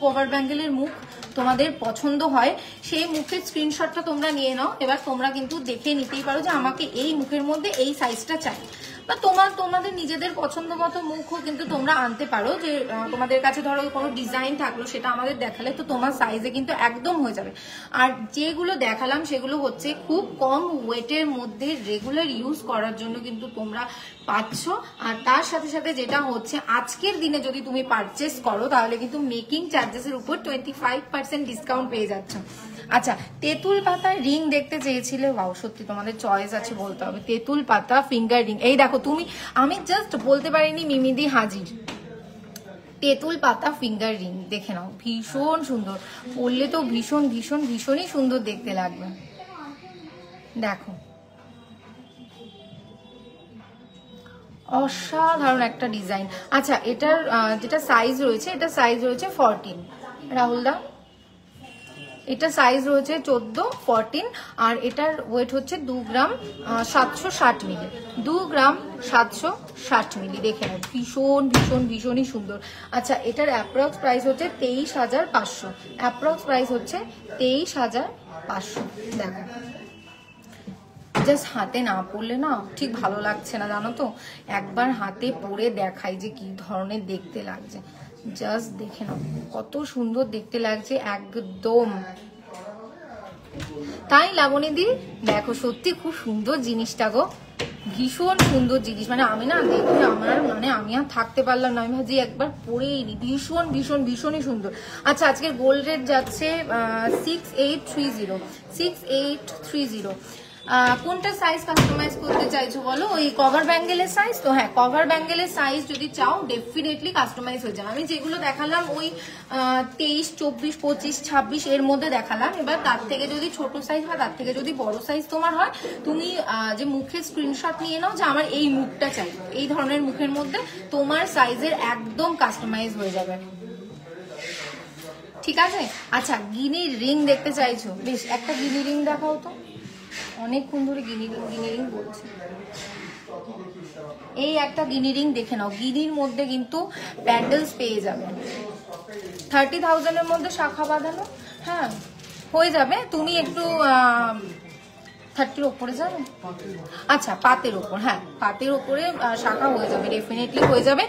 S2: কভার ব্যাঙ্গেলের মুখ তোমাদের পছন্দ হয়, সেই মুখের স্ক্রিনশটটা তোমরা নিয়ে নাও। এবার তোমরা কিন্তু দেখে নিতেই পারো যে আমাকে এই মুখের মধ্যে এই সাইজটা চাই, বা তোমাদের নিজেদের পছন্দ মতো মুখও কিন্তু তোমরা আনতে পারো। যে তোমাদের কাছে ধরো কোনো ডিজাইন থাকলো, সেটা আমাদের দেখালে তো তোমার সাইজে কিন্তু একদম হয়ে যাবে। আর যেগুলো দেখালাম সেগুলো হচ্ছে খুব কম ওয়েটের মধ্যে রেগুলার ইউজ করার জন্য কিন্তু তোমরা পাচ্ছ। আর তার সাথে সাথে যেটা হচ্ছে, আজকের দিনে যদি তুমি পারচেস করো তাহলে কিন্তু মেকিং চার্জেসের উপর 25% ডিসকাউন্ট পেয়ে যাচ্ছ। আচ্ছা, তেঁতুল পাতার রিং দেখতে চেয়েছিলে, ওয়াও, সত্যি তোমাদের চয়েস আছে বলতে হবে। তেঁতুল পাতা ফিঙ্গার রিং, এই দেখো তুমি, আমি জাস্ট বলতে পারিনি মিমিদি হাজির। তেঁতুল পাতা ফিঙ্গার রিং দেখে নাও, ভীষণ সুন্দর, পরলে তো ভীষণ ভীষণ ভীষণই সুন্দর দেখতে লাগবে। দেখো, অসাধারণ একটা ডিজাইন। আচ্ছা, এটার যেটা সাইজ রয়েছে, এটা সাইজ রয়েছে 14, রাহুলদা, এটা সাইজ রয়েছে 14, 14। আর এটার ওয়েট হচ্ছে 2 গ্রাম 760 মিলি, 2 গ্রাম 760 মিলি। দেখে নাও, ভীষণ ভীষণ ভীষণই সুন্দর। আচ্ছা, এটার অ্যাপ্রক্স প্রাইস হচ্ছে 23,500, অ্যাপ্রক্স প্রাইস হচ্ছে 23,500। দেখো, জাস্ট হাতে না পরলে না ঠিক ভালো লাগছে না, জানো তো, একবার হাতে পরে দেখাই যে কি ধরনের দেখতে লাগছে। জাস্ট দেখে নাও কত সুন্দর দেখতে লাগছে, একদম তাই লাবণীদি। দেখো, সত্যি খুব সুন্দর জিনিসটা গো, ভীষণ সুন্দর জিনিস। মানে আমি না দেখে আমি আর থাকতে পারলাম না, আমি ভাবছি একবার পরেই নি, ভীষণ ভীষণ ভীষণই সুন্দর। আচ্ছা, আজকের গোল্ড রেট যাচ্ছে 6830, 6830। কোনটা সাইজ কাস্টমাইজ করতে চাইছো বলো? ওই কভার ব্যাঙ্গেলের সাইজ তো? হ্যাঁ, কভার ব্যাঙ্গেলের সাইজ যদি চাও ডেফিনেটলি কাস্টমাইজ হয়ে যাবে। আমি যেগুলো দেখালাম ওই 23, 24, 25, 26 এর মধ্যে দেখালাম। এবার তার থেকে যদি ছোট সাইজ বা তার থেকে যদি বড় সাইজ তোমার হয়, তুমি যে মুখের স্ক্রিনশট নিয়ে নাও যে আমার এই মুখটা চাই, এই ধরনের মুখের মধ্যে তোমার সাইজের একদম কাস্টমাইজ হয়ে যাবে। ঠিক আছে। আচ্ছা, গিনির রিং দেখতে চাইছো? বেশ, একটা গিনি রিং দেখাও তো, অনেকক্ষণ ধরে গিনি রিং বলছে। এই একটা গিনি রিং দেখে নাও, গিনির মধ্যে কিন্তু প্যান্ডেলস পেয়ে যাবে। 30,000 এর মধ্যে শাখা বাঁধানো, হ্যাঁ হয়ে যাবে। তুমি একটু 30-র ওপরে যাবে। আচ্ছা, পাতের ওপর, হ্যাঁ পাতের ওপরে শাখা হয়ে যাবে, ডেফিনেটলি হয়ে যাবে।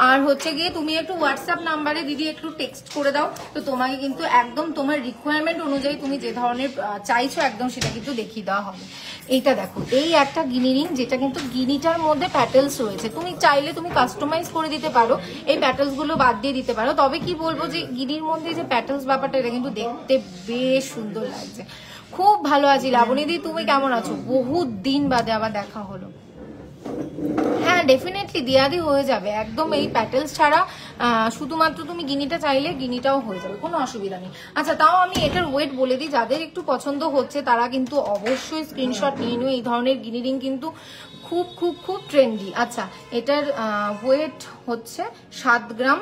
S2: আর হচ্ছে গিয়ে তুমি একটু হোয়াটসঅ্যাপ নাম্বারে দিদি একটু টেক্সট করে দাও, তো তোমাকে কিন্তু একদম তোমার রিকোয়ারমেন্ট অনুযায়ী তুমি যে ধরনের চাইছো একদম সেটা কিন্তু দেখিয়ে দেওয়া হবে। এইটা দেখো, এই একটা গিনি রিং, যেটা কিন্তু গিনিটার মধ্যে প্যাটেলস রয়েছে। তুমি চাইলে তুমি কাস্টমাইজ করে দিতে পারো, এই প্যাটেলস গুলো বাদ দিয়ে দিতে পারো। তবে কি বলবো যে গিনির মধ্যে যে প্যাটেলস ব্যাপারটা, এটা কিন্তু দেখতে বেশ সুন্দর লাগছে। খুব ভালো আছি লাবণীদি, তুমি কেমন আছো? বহুত দিন বাদে আবার দেখা হলো। হ্যাঁ, ডেফিনেটলি দেয়াদি হয়ে যাবে একদম। এই প্যাটেলস ছাড়া শুধুমাত্র তুমি গিনিটা চাইলে গিনিটাও হয়ে যাবে, কোনো অসুবিধা নেই। আচ্ছা, তাও আমি এটার ওয়েট বলে দিই, যাদের একটু পছন্দ হচ্ছে তারা কিন্তু অবশ্যই স্ক্রিনশট নিয়ে নিও। এই ধরনের গিনি রিং কিন্তু খুব খুব খুব ট্রেন্ডি। আচ্ছা, এটার ওয়েট হচ্ছে 7 গ্রাম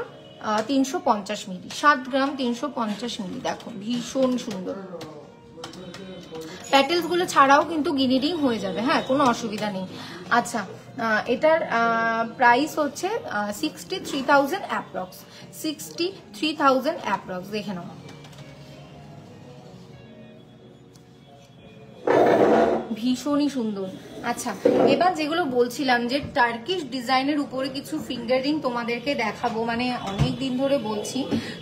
S2: 350 মিলি, 7 গ্রাম 350 মিলি। দেখো, ভীষণ সুন্দর প্যাটেলস গুলো ছাড়াও কিন্তু গিনি রিং হয়ে যাবে, হ্যাঁ কোনো অসুবিধা নেই। আচ্ছা এটার প্রাইস হচ্ছে 63,000 অ্যাপ্রক্স, 63,000 অ্যাপ্রক্স, দেখে নাও। ভীষণই সুন্দর। আচ্ছা এবার যেগুলো বলছিলাম যে টার্কিশ ডিজাইনের উপরে কিছু ফিঙ্গার রিং তোমাদেরকে দেখাবো, মানে অনেক দিন ধরে বলছি,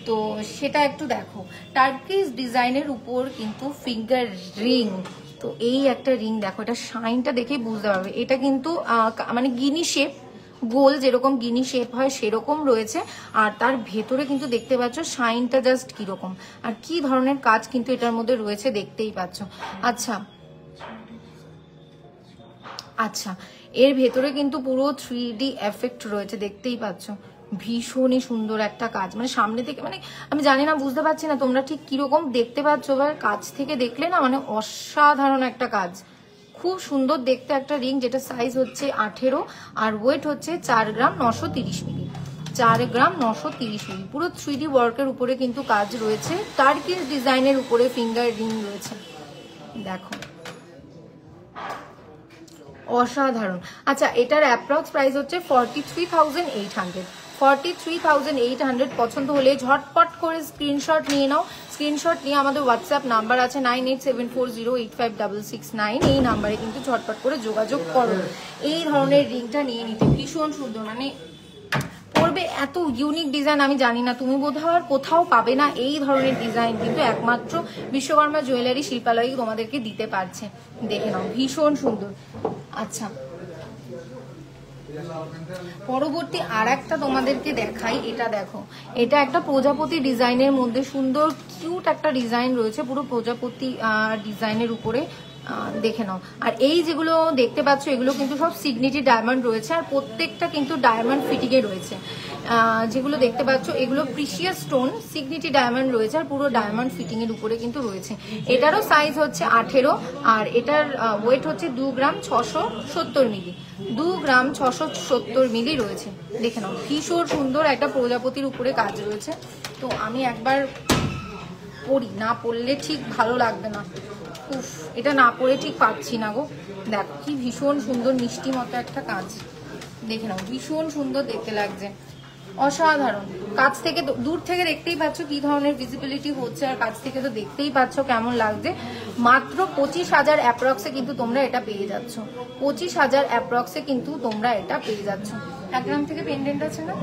S2: তো সেটা একটু দেখো। টার্কিশ ডিজাইনের উপর কিন্তু ফিঙ্গার রিং, তো এই একটা রিং দেখো, এটা শাইনটা দেখেই বুঝতে পারবে। এটা কিন্তু মানে গিনি শেপ, গোল যেরকম গিনি শেপ হয় সেরকম রয়েছে, আর তার ভেতরে কিন্তু দেখতে পাচ্ছ শাইনটা জাস্ট কিরকম, আর কি ধরনের কাজ কিন্তু এটার মধ্যে রয়েছে দেখতেই পাচ্ছ। আচ্ছা আচ্ছা এর ভেতরে কিন্তু পুরো 3D এফেক্ট রয়েছে, দেখতেই পাচ্ছ। ভীষণই সুন্দর একটা কাজ, মানে সামনে থেকে, মানে আমি জানি না, বুঝতে পারছি না তোমরা ঠিক কিরকম দেখতে পাচ্ছ, বা কাছ থেকে দেখলে না মানে অসাধারণ একটা কাজ, খুব সুন্দর দেখতে একটা রিং, যেটা সাইজ হচ্ছে 18 আর ওয়েট হচ্ছে 4 গ্রাম 930 মিলি, 4 গ্রাম 930 মিলি। পুরো 3D ওয়ার্কের উপরে কিন্তু কাজ রয়েছে, টার্কিশ ডিজাইনের উপরে ফিঙ্গার রিং রয়েছে, দেখো অসাধারণ। আচ্ছা এটার অ্যাপ্রক্স প্রাইস হচ্ছে 43,800, 43,800। পছন্দ হলে ঝটপট করে স্ক্রিনশট নিয়ে নাও, স্ক্রিনশট নিয়ে আমাদের হোয়াটসঅ্যাপ নাম্বার আছে 9874085669, এই নাম্বারে কিন্তু ঝটপট করে যোগাযোগ করো। এই ধরনের রিংটা নিয়ে নিতে ভীষণ সুন্দর, মানে পড়বে, এত ইউনিক ডিজাইন আমি জানি না, তুমি বোধহয় কোথাও পাবে না এই ধরনের ডিজাইন, কিন্তু একমাত্র বিশ্বকর্মা জুয়েলারি শিল্পালয় তোমাদেরকে দিতে পারছে, দেখে নাও ভীষণ সুন্দর। আচ্ছা পরবর্তী আর একটা তোমাদেরকে দেখাই, এটা দেখো, এটা একটা প্রজাপতি ডিজাইনের মধ্যে সুন্দর কিউট একটা ডিজাইন রয়েছে, পুরো প্রজাপতি ডিজাইনের উপরে, দেখে নাও। আর এই যেগুলো দেখতে পাচ্ছ এগুলো কিন্তু সব সিগনেটি ডায়মন্ড রয়েছে, আর প্রত্যেকটা কিন্তু ডায়মন্ড ফিটিং এ রয়েছে। যেগুলো দেখতে পাচ্ছ এগুলো প্রিশিয়াস স্টোন সিগনেটি ডায়মন্ড রয়েছে, আর পুরো ডায়মন্ড ফিটিং এর উপরে কিন্তু রয়েছে। এটারও সাইজ হচ্ছে 18 আর এটার ওয়েট হচ্ছে 2 গ্রাম 670 মিলি, 2 গ্রাম 670 মিলি রয়েছে, দেখে নাও ভীষণ সুন্দর একটা প্রজাপতির উপরে কাজ রয়েছে। তো আমি একবার পরি, না পরলে ঠিক ভালো লাগবে না, উফ এটা না পরে ঠিক পাচ্ছি না গো। দেখো কি ভীষণ সুন্দর মিষ্টি মতো একটা কাজ, দেখে নাও ভীষণ সুন্দর দেখতে লাগছে, অসাধারণ। কাছ থেকে দূর থেকে দেখতেই পাচ্ছ কি ধরনের ভিজিবিলিটি হচ্ছে, আর কাছ থেকে তো দেখতেই পাচ্ছ কেমন লাগছে। মাত্র 25,000 অ্যাপ্রক্সে কিন্তু তোমরা এটা পেয়ে যাচ্ছ, 25,000 অ্যাপ্রক্সে কিন্তু তোমরা এটা পেয়ে যাচ্ছ। 1 গ্রাম থেকে পেন্ডেন্ট আছে না,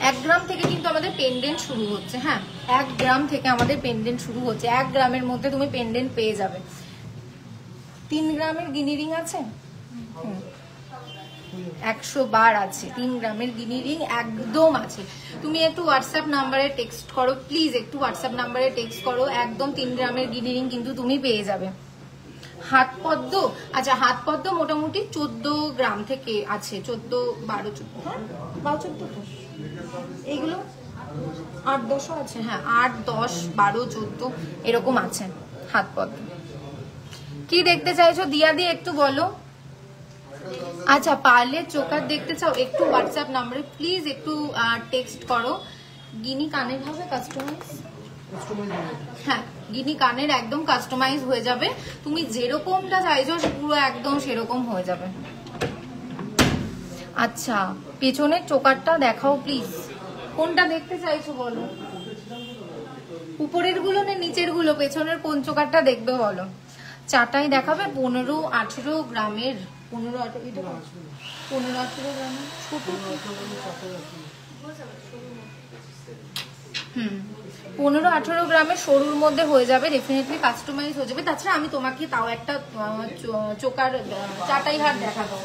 S2: 1 গ্রাম থেকে কিন্তু আমাদের পেন্ডেন্ট শুরু হচ্ছে, হ্যাঁ 1 গ্রাম থেকে আমাদের পেন্ডেন্ট শুরু হচ্ছে, 1 গ্রামের মধ্যে তুমি পেন্ডেন্ট পেয়ে যাবে। 3 গ্রামের গিনি রিং আছে, 100 বার আছে, 3 গ্রামের গিনি রিং একদম আছে। তুমি একটু হোয়াটসঅ্যাপ নাম্বারে টেক্সট করো প্লিজ, একটু হোয়াটসঅ্যাপ নাম্বারে টেক্সট করো, একদম 3 গ্রামের গিনি রিং কিন্তু তুমি পেয়ে যাবে। হাত পদ্ম, আচ্ছা হাত পদ্ম মোটামুটি 14 গ্রাম থেকে আছে, 14, 12, 14, হ্যাঁ 12, 14, এইগুলো 8, 10 আছে, হ্যাঁ 8, 10, 12, 14 এরকম আছে হাত পদ্ম। কি দেখতে চাইছো দিয়া দিয়ে একটু বলো। আচ্ছা পার্লের চোকার দেখতে চাও, একটু হোয়াটসঅ্যাপ নাম্বারে প্লিজ একটু টেক্সট করো। গিনি কানের হবে কাস্টমাইজ, হ্যাঁ গিনি কানের একদম কাস্টমাইজ হয়ে যাবে, তুমি যেরকমটা চাইছো পুরো একদম সেরকম হয়ে যাবে। আচ্ছা পেছনের চোকারটা দেখাও প্লিজ, কোনটা দেখতে চাইছো বলো, উপরের গুলো না নিচের গুলো, পেছনের কোন চোকারটা দেখবে বলো। চাটাই দেখাবে 15-18 গ্রামের, 15-18 গ্রামের ছোট, 15-18 গ্রামের সরুর মধ্যে হয়ে যাবে, ডেফিনেটলি কাস্টমাইজ হয়ে যাবে। তাছাড়া আমি তোমাকে তাও একটা চোকার চাটাই হাত দেখাবো,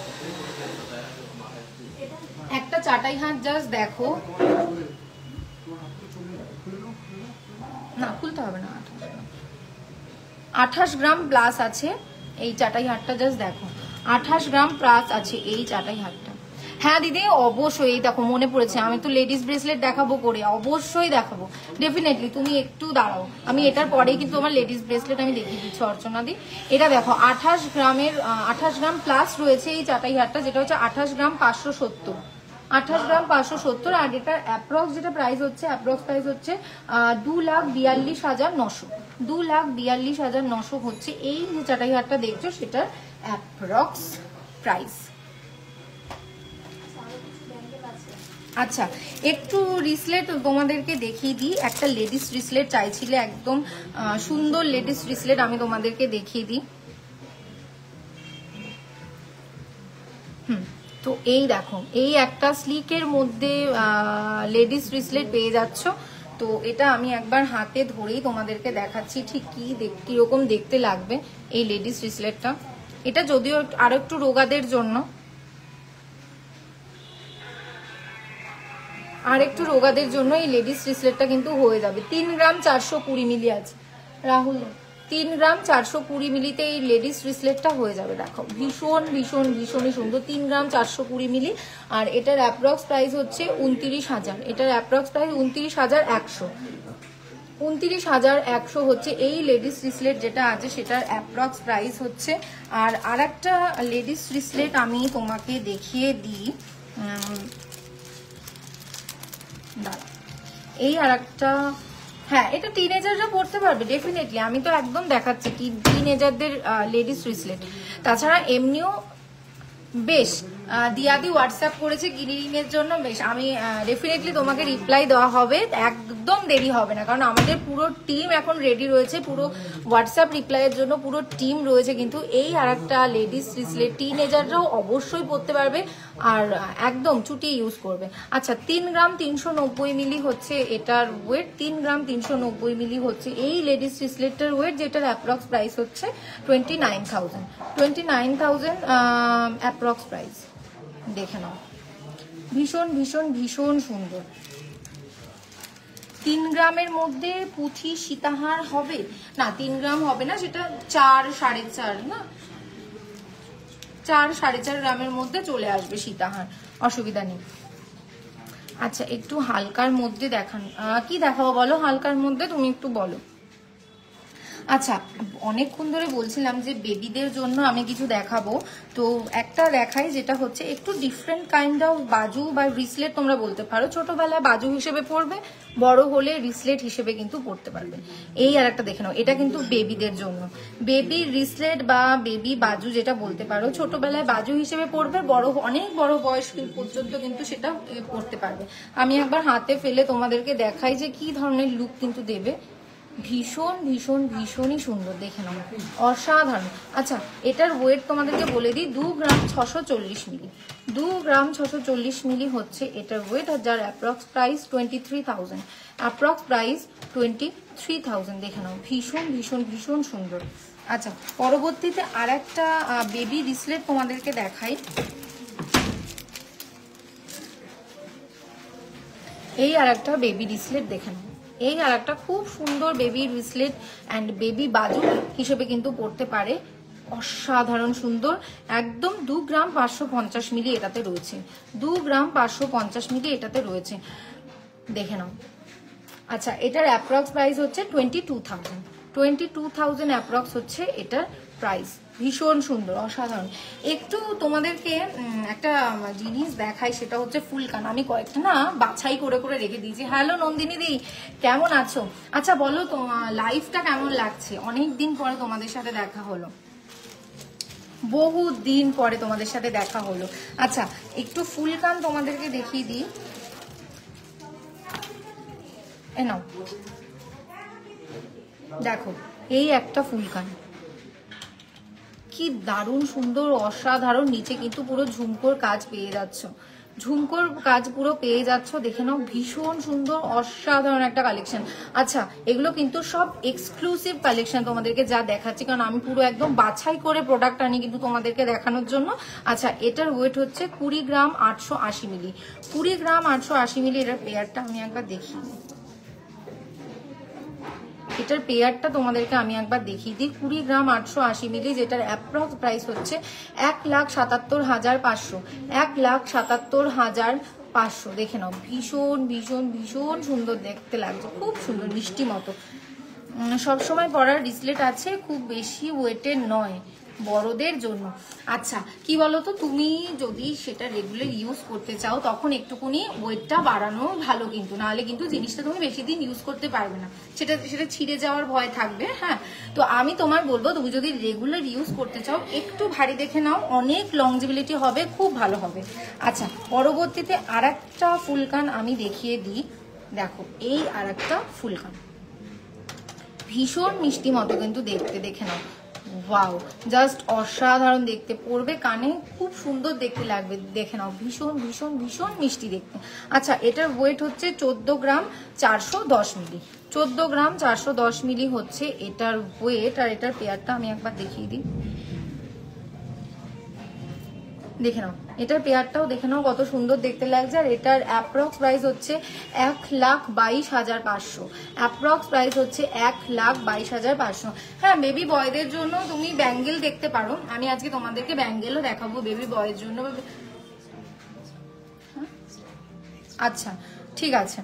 S2: একটা চাটাই হাত জাস্ট দেখো, না খুলতে হবে না, 28 গ্রাম প্লাস আছে এই চাটাই হাটটা, জাস্ট দেখো 28 গ্রাম প্লাস আছে এই চাটাই হাটটা। হ্যাঁ দিদি অবশ্যই, এই দেখো মনে পড়েছে, আমি তো লেডিস ব্রেসলেট দেখাবো করে, অবশ্যই দেখাবো ডেফিনেটলি, তুমি একটু দাঁড়াও, আমি এটার পরেই কিন্তু আমার লেডিস ব্রেসলেট আমি দেখিয়ে দিচ্ছি অর্চনা দি। এটা দেখো 28 গ্রামের 28 গ্রাম প্লাস রয়েছে এই চাটাই হাটটা, যেটা হচ্ছে 28 গ্রাম 570, 28 গ্রাম 570। আর এটার অ্যাপ্রক্স যেটা প্রাইস হচ্ছে, অ্যাপ্রক্স প্রাইস হচ্ছে 2,42,900। 2,42,900 হচ্ছে এই যে চাটাই হারটা দেখছো সেটার অ্যাপ্রক্স প্রাইস। আচ্ছা, একটু রিসলেট তোমাদেরকে দেখিয়ে দিই। একটা লেডিস রিসলেট চাইছিলে, একদম সুন্দর লেডিস রিসলেট আমি তোমাদেরকে দেখিয়ে দিই। তো এই দেখো, এই একটা স্লিকের মধ্যে লেডিস রিসলেট পেয়ে যাচ্ছ। তো এটা আমি একবার হাতে ধরেই তোমাদেরকে দেখাচ্ছি ঠিক কিরকম দেখতে লাগবে এই লেডিস রিসলেটটা। এটা যদিও আরো একটু রোগাদের জন্য, এই লেডিস রিসলেটটা কিন্তু হয়ে যাবে। 3 গ্রাম 420 মিলি আছে রাহুল, 3 গ্রাম 420 মিলিতে এই লেডিস রিসলেটটা হয়ে যাবে। দেখো ভীষণ ভীষণ ভীষণই সুন্দর, 3 গ্রাম 420 মিলি। আর এটার অ্যাপ্রক্স প্রাইস হচ্ছে 29,000। এটার অ্যাপ্রক্স প্রাইস 29,100। 29,100 হচ্ছে এই লেডিস রিসলেট যেটা আছে সেটার অ্যাপ্রক্স প্রাইস হচ্ছে। আর আরেকটা লেডিস রিসলেট আমি তোমাকে দেখিয়ে দিই। এই আরেকটা, হ্যাঁ এটা টিনেজাররা পড়তে পারবে ডেফিনেটলি। আমি তো একদম দেখাচ্ছি টিনেজারদের লেডিস রিসলেট। তাছাড়া এমনিও বেশ দিয়াদি হোয়াটসঅ্যাপ করেছে গ্রিনিং এর জন্য, বেশ আমি ডেফিনেটলি তোমাকে রিপ্লাই দেওয়া হবে, একদম দেরি হবে না। কারণ আমাদের পুরো টিম এখন রেডি রয়েছে, পুরো হোয়াটসঅ্যাপ রিপ্লাইয়ের জন্য পুরো টিম রয়েছে। কিন্তু এই আর একটা লেডিস রিসলেট টিনেজাররাও অবশ্যই পড়তে পারবে আর একদম চুটিয়ে ইউজ করবে। আচ্ছা, 3 গ্রাম 390 মিলি হচ্ছে এটার ওয়েট। 3 গ্রাম 390 মিলি হচ্ছে এই লেডিস রিসলেটের ওয়েট, যেটার অ্যাপ্রক্স প্রাইস হচ্ছে 29,000। 29,000 অ্যাপ্রক্স প্রাইস। দেখে নাও, ভীষণ ভীষণ ভীষণ সুন্দর। 3 গ্রামের মধ্যে পুঁথি সীতাহার হবে না, 3 গ্রাম হবে না, সেটা 4 4.5 না, 4 4.5 গ্রামের মধ্যে চলে আসবে সীতাহার, অসুবিধা নেই। আচ্ছা, একটু হালকার মধ্যে দেখান, কি দেখাবো বলো হালকার মধ্যে, তুমি একটু বলো। আচ্ছা, অনেকক্ষণ ধরে বলছিলাম যে বেবিদের জন্য আমি কিছু দেখাবো, তো একটা দেখাই যেটা হচ্ছে একটু ডিফারেন্ট কাইন্ড অফ বাজু বা রিসলেট তোমরা বলতে পারো। ছোটবেলায় বাজু হিসেবে পড়বে, বড় হলে রিসলেট হিসেবে কিন্তু পড়তে পারবে। এই আর একটা দেখে নাও, এটা কিন্তু বেবিদের জন্য। বেবি রিসলেট বা বেবি বাজু যেটা বলতে পারো, ছোটবেলায় বাজু হিসেবে পড়বে, অনেক বড় বয়স পর্যন্ত কিন্তু সেটা পড়তে পারবে। আমি একবার হাতে ফেলে তোমাদেরকে দেখাই যে কি ধরনের লুক কিন্তু দেবে। ভীষণ ভীষণ ভীষণই সুন্দর, দেখে নাও, অসাধারণ। আচ্ছা, এটার ওয়েট তোমাদেরকে বলে দিই, 2 গ্রাম 640 মিলি। 2 গ্রাম 640 মিলি হচ্ছে এটার ওয়েট, আর যার অ্যাপ্রক্স প্রাইস 23,000। Approx price 23,000। দেখে নাও, ভীষণ ভীষণ ভীষণ সুন্দর। আচ্ছা, পরবর্তীতে আর একটা বেবি রিসলেট তোমাদেরকে দেখাই। এই আর একটা বেবি রিসলেট দেখে নাও, এই আর একটা খুব সুন্দর বেবি রিসলেট অ্যান্ড বেবি বাজু হিসেবে কিন্তু পড়তে পারে, অসাধারণ সুন্দর। একদম 2 গ্রাম 550 মিলি এটাতে রয়েছে, 2 গ্রাম 550 মিলি এটাতে রয়েছে, দেখে নাও। আচ্ছা, এটার অ্যাপ্রক্স প্রাইস হচ্ছে 22,000। 22,000 অ্যাপ্রক্স হচ্ছে এটার প্রাইস। ভীষণ সুন্দর, অসাধারণ। একটু তোমাদেরকে একটা জিনিস দেখাই, সেটা হচ্ছে ফুলকান। আমি কয়েকটা না বাছাই করে করে রেখে দিয়েছি। হ্যালো নন্দিনী দি, কেমন আছো? আচ্ছা বলো, তোমার লাইফটা কেমন লাগছে? অনেক দিন পরে তোমাদের সাথে দেখা হলো, বহু দিন পরে তোমাদের সাথে দেখা হলো। আচ্ছা, একটু ফুলকান তোমাদেরকে দেখিয়ে দিই। এ নাও, দেখো এই একটা ফুলকান, কি দারুণ সুন্দর, অসাধারণ। নিচে কিন্তু পুরো ঝুমকোর কাজ পেয়ে যাচ্ছ, ঝুমকোর কাজ পুরো পেয়ে যাচ্ছ, দেখে নাও, ভীষণ সুন্দর অসাধারণ একটা কালেকশন। আচ্ছা, এগুলো কিন্তু সব এক্সক্লুসিভ কালেকশন তোমাদেরকে যা দেখাচ্ছি, কারণ আমি পুরো একদম বাছাই করে প্রোডাক্ট আনি কিন্তু তোমাদেরকে দেখানোর জন্য। আচ্ছা, এটার ওয়েট হচ্ছে 20 গ্রাম 880 মিলি। 20 গ্রাম 880 মিলি এটার পেয়ারটা আমি একবার দেখি, এটার পেয়ারটা তোমাদেরকে আমি একবার দেখিয়ে দিই। 20 গ্রাম 880 মিলি, যেটার অ্যাপ্রক্স প্রাইস হচ্ছে 1,77,500। 1,77,500। দেখে নাও, ভীষণ ভীষণ ভীষণ সুন্দর দেখতে লাগছে, খুব সুন্দর মিষ্টি মতো। সবসময় পরার রিসলেট আছে, খুব বেশি ওয়েটের নয়, বড়দের জন্য। আচ্ছা কি বলতো, তুমি যদি সেটা রেগুলার ইউজ করতে চাও তখন একটুকুনি ওয়েটটা বাড়ানো ভালো, কিন্তু নাহলে কিন্তু জিনিসটা তুমি বেশি দিন ইউজ করতে পারবে না, সেটা ছিঁড়ে যাওয়ার ভয় থাকবে। হ্যাঁ, তো আমি তোমার বলবো তুমি যদি রেগুলার ইউজ করতে চাও একটু ভারী দেখে নাও, অনেক লংজিবিলিটি হবে, খুব ভালো হবে। আচ্ছা পরবর্তীতে আরেকটা ফুলকান আমি দেখিয়ে দিই। দেখো এই আরেকটা ফুলকান, ভীষণ মিষ্টি মতো কিন্তু দেখতে, দেখে নাও। ওয়াও, জাস্ট অসাধারণ দেখতে, পরবে কানে খুব সুন্দর দেখতে লাগবে, দেখে নাও, ভীষণ ভীষণ ভীষণ মিষ্টি দেখতে। আচ্ছা এটার ওয়েট হচ্ছে 14 গ্রাম 410 মিলি, 14 গ্রাম 410 মিলি হচ্ছে এটার ওয়েট। আর এটার পেয়ারটা আমি একবার দেখিয়ে দিই, দেখে নাও এটার পেয়ারটাও দেখে নাও কত সুন্দর দেখতে লাগছে। আর এটার অ্যাপ্রক্স প্রাইস হচ্ছে 1,22,500, অ্যাপ্রক্স প্রাইস হচ্ছে 1,22,500। হ্যাঁ, বেবি বয়দের জন্য তুমি ব্যাঙ্গেল দেখতে পারো, আমি আজকে তোমাদেরকে ব্যাঙ্গেলও দেখাবো বেবি বয়ের জন্য। আচ্ছা ঠিক আছে,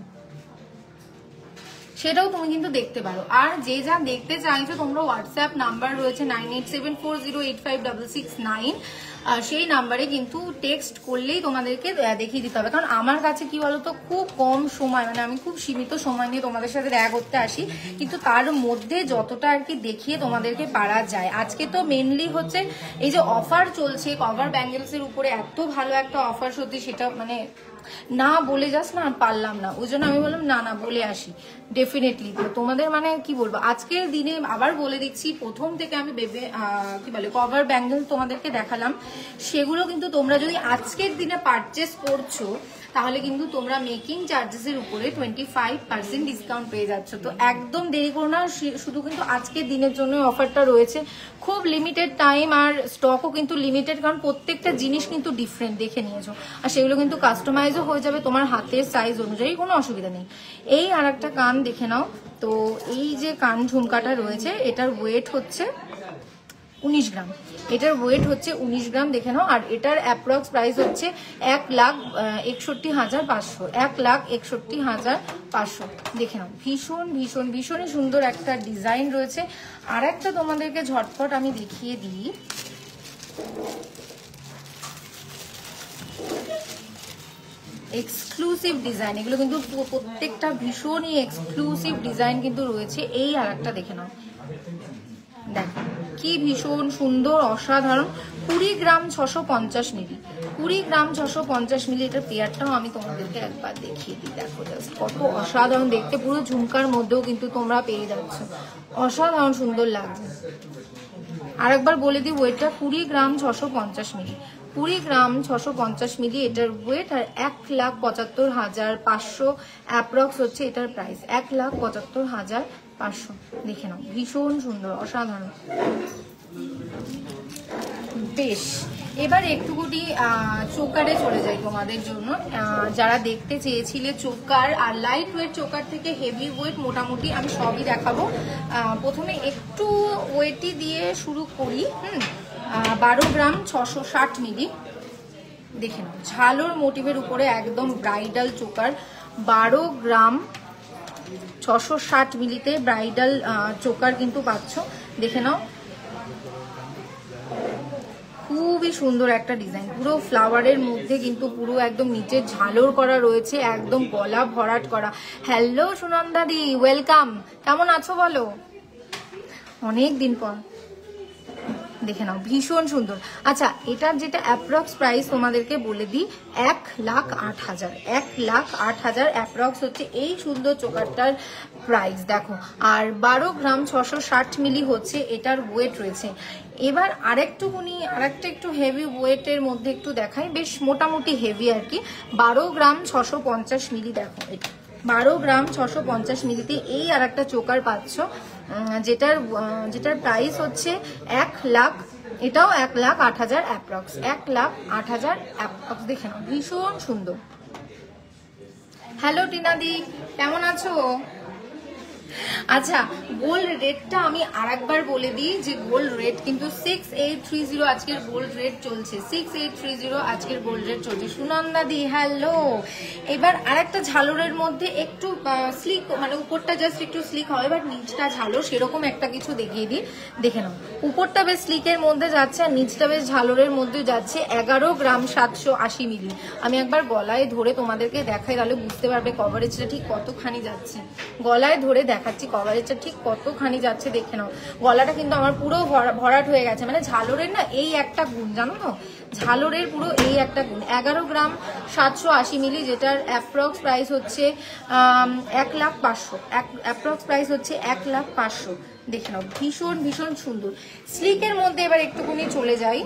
S2: সেটাও তুমি কিন্তু দেখতে পারো। আর যে যা দেখতে চাইছো তোমরা হোয়াটসঅ্যাপ নাম্বার রয়েছে 9874085669, সেই নাম্বারে কিন্তু টেক্সট করলেই তোমাদেরকে দেখিয়ে দিতে হবে। কারণ আমার কাছে কি বলতো, খুব কম সময়, মানে আমি খুব সীমিত সময় নিয়ে তোমাদের সাথে দেখা করতে আসি, কিন্তু তার মধ্যে যতটা আর কি দেখিয়ে তোমাদেরকে পারা যায়। আজকে তো মেনলি হচ্ছে এই যে অফার চলছে কভার ব্যাঙ্গেলসের উপরে, এত ভালো একটা অফার, সত্যি সেটা মানে না বলে যাস না পারলাম না, ওই জন্য আমি বললাম না বলে আসি ডেফিনেটলি। তো তোমাদের মানে কি বলবো, আজকের দিনে আবার বলে দিচ্ছি, প্রথম থেকে আমি কি বলে কভার ব্যাঙ্গেল তোমাদেরকে দেখালাম, সেগুলো কিন্তু তোমরা যদি আজকের দিনে পারচেস করছো তাহলে কিন্তু তোমরা মেকিং চার্জেসের উপরে 25% ডিসকাউন্ট পেয়ে যাচ্ছ। তো একদম দেরি করো না, শুধু কিন্তু আজকের দিনের জন্য অফারটা রয়েছে, খুব লিমিটেড টাইম, আর স্টকও কিন্তু লিমিটেড, কারণ প্রত্যেকটা জিনিস কিন্তু ডিফারেন্ট, দেখে নিয়েছো, আর সেগুলো কিন্তু কাস্টমাইজও হয়ে যাবে তোমার হাতের সাইজ অনুযায়ী, কোনো অসুবিধা নেই। এই আর একটা কান দেখে নাও, তো এই যে কান ঝুমকাটা রয়েছে এটার ওয়েট হচ্ছে 19 গ্রাম, এটার ওয়েট হচ্ছে 19 গ্রাম, দেখে নাও। আর এটার অ্যাপ্রক্স প্রাইস হচ্ছে 1,61,500, 1,61,500, দেখে নাও, ভীষণ ভীষণ ভীষণই সুন্দর একটা ডিজাইন রয়েছে। আর একটা তোমাদেরকে ঝটপট আমি দেখিয়ে দিই, এক্সক্লুসিভ ডিজাইন, এগুলো কিন্তু প্রত্যেকটা ভীষণই এক্সক্লুসিভ ডিজাইন কিন্তু রয়েছে। এই আর একটা দেখে নাও, দেখো কি ভীষণ সুন্দর, অসাধারণ, 20 গ্রাম 650 মিলি, 20 গ্রাম 650 মিলি। এটার পেয়ারটাও আমি তোমাদেরকে একবার দেখিয়ে দিই, দেখো জাস্ট কত অসাধারণ দেখতে, পুরো ঝুমকার মধ্যেও কিন্তু তোমরা পেয়ে যাচ্ছ, অসাধারণ সুন্দর লাগছে। আরেকবার বলে দিই ওয়েটটা 20 গ্রাম 650 মিলি, 20 গ্রাম 650 মিলি এটার ওয়েট। আর 1,75,500 অ্যাপ্রক্স হচ্ছে এটার প্রাইস, 1,75,500, দেখে নাও, ভীষণ সুন্দর, অসাধারণ। বেশ, এবার একটুকুটি চোকারে চলে যাই তোমাদের জন্য, যারা দেখতে চেয়েছিলে চোকার, আর লাইট ওয়েট চোকার থেকে হেভি ওয়েট মোটামুটি আমি সবই দেখাবো। প্রথমে একটু ওয়েটই দিয়ে শুরু করি। 12 গ্রাম 660 মিলি, দেখে নাও, ঝালোর মোটিভের উপরে একদম ব্রাইডাল চোকার, 12 গ্রাম 660 মিলিতে ব্রাইডাল চোকার কিন্তু পাচ্ছ, দেখে নাও, খুবই সুন্দর একটা ডিজাইন, পুরো ফ্লাওয়ারের মধ্যে কিন্তু পুরো একদম নিচে ঝালর করা রয়েছে, একদম গলা ভরাট করা। হ্যালো সুনন্দা দি, ওয়েলকাম, কেমন আছো বলো, অনেক দিন পর, দেখে নাও, ভীষণ সুন্দর। আচ্ছা এটার যেটা অ্যাপ্রক্স প্রাইস তোমাদেরকে বলে দিই, 1,08,000, 1,08,000 অ্যাপ্রক্স হচ্ছে এই সুন্দর চোকারটার প্রাইস, দেখো। আর 12 গ্রাম 660 মিলি হচ্ছে এটার ওয়েট রয়েছে। এবার আরেকটা একটু হেভি ওয়েটের মধ্যে একটু দেখাই, বেশ মোটামুটি হেভি আর কি, 12 গ্রাম 650 মিলি, দেখো এটা 12 গ্রাম 650 মিলিতে এই আর একটা চোকার পাচ্ছ, যেটার প্রাইস হচ্ছে 1,00,000, এটাও 1,08,000 অ্যাপ্রক্স, 1,08,000 অ্যাপ্রক্স, দেখে নাও, ভীষণ সুন্দর। হ্যালো টিনাদি, কেমন আছো? আচ্ছা, গোল্ড রেটটা আমি আরেকবার বলে দিই যে গোল্ড রেট কিন্তু 6830 আজকের গোল্ড রেট চলছে, 6830 আজকের গোল্ড রেট চলছে। সুনন্দা দি হ্যালো। এবার আরেকটা ঝালরের মধ্যে একটু স্লিক, মানে উপরটা জাস্ট একটু স্লিক হবে বাট নিচটা ঝালো, সেরকম একটা কিছু দেখিয়ে দিই, দেখে নাও। উপরটা বেশ স্লিকের মধ্যে যাচ্ছে আর নিচটা বেশ ঝালরের মধ্যে যাচ্ছে। 11 গ্রাম 780 মিলি। আমি একবার গলায় ধরে তোমাদেরকে দেখাই, তাহলে বুঝতে পারবে কভারেজটা ঠিক কতখানি যাচ্ছে। গলায় ধরে দেখাচ্ছি কভারেজটা ঠিক কতখানি যাচ্ছে, দেখে নাও। গলাটা কিন্তু আমার পুরো ভরাট হয়ে গেছে, মানে ঝালরের না এই একটা গুণ, জানো তো, ঝালরের পুরো এই একটা গুণ। 11 গ্রাম 780 মিলি, যেটার অ্যাপ্রক্স প্রাইস হচ্ছে 1,05,000, অ্যাপ্রক্স প্রাইস হচ্ছে 1,05,000। দেখে নাও, ভীষণ ভীষণ সুন্দর। স্লিকের মধ্যে এবার একটুখানি চলে যাই,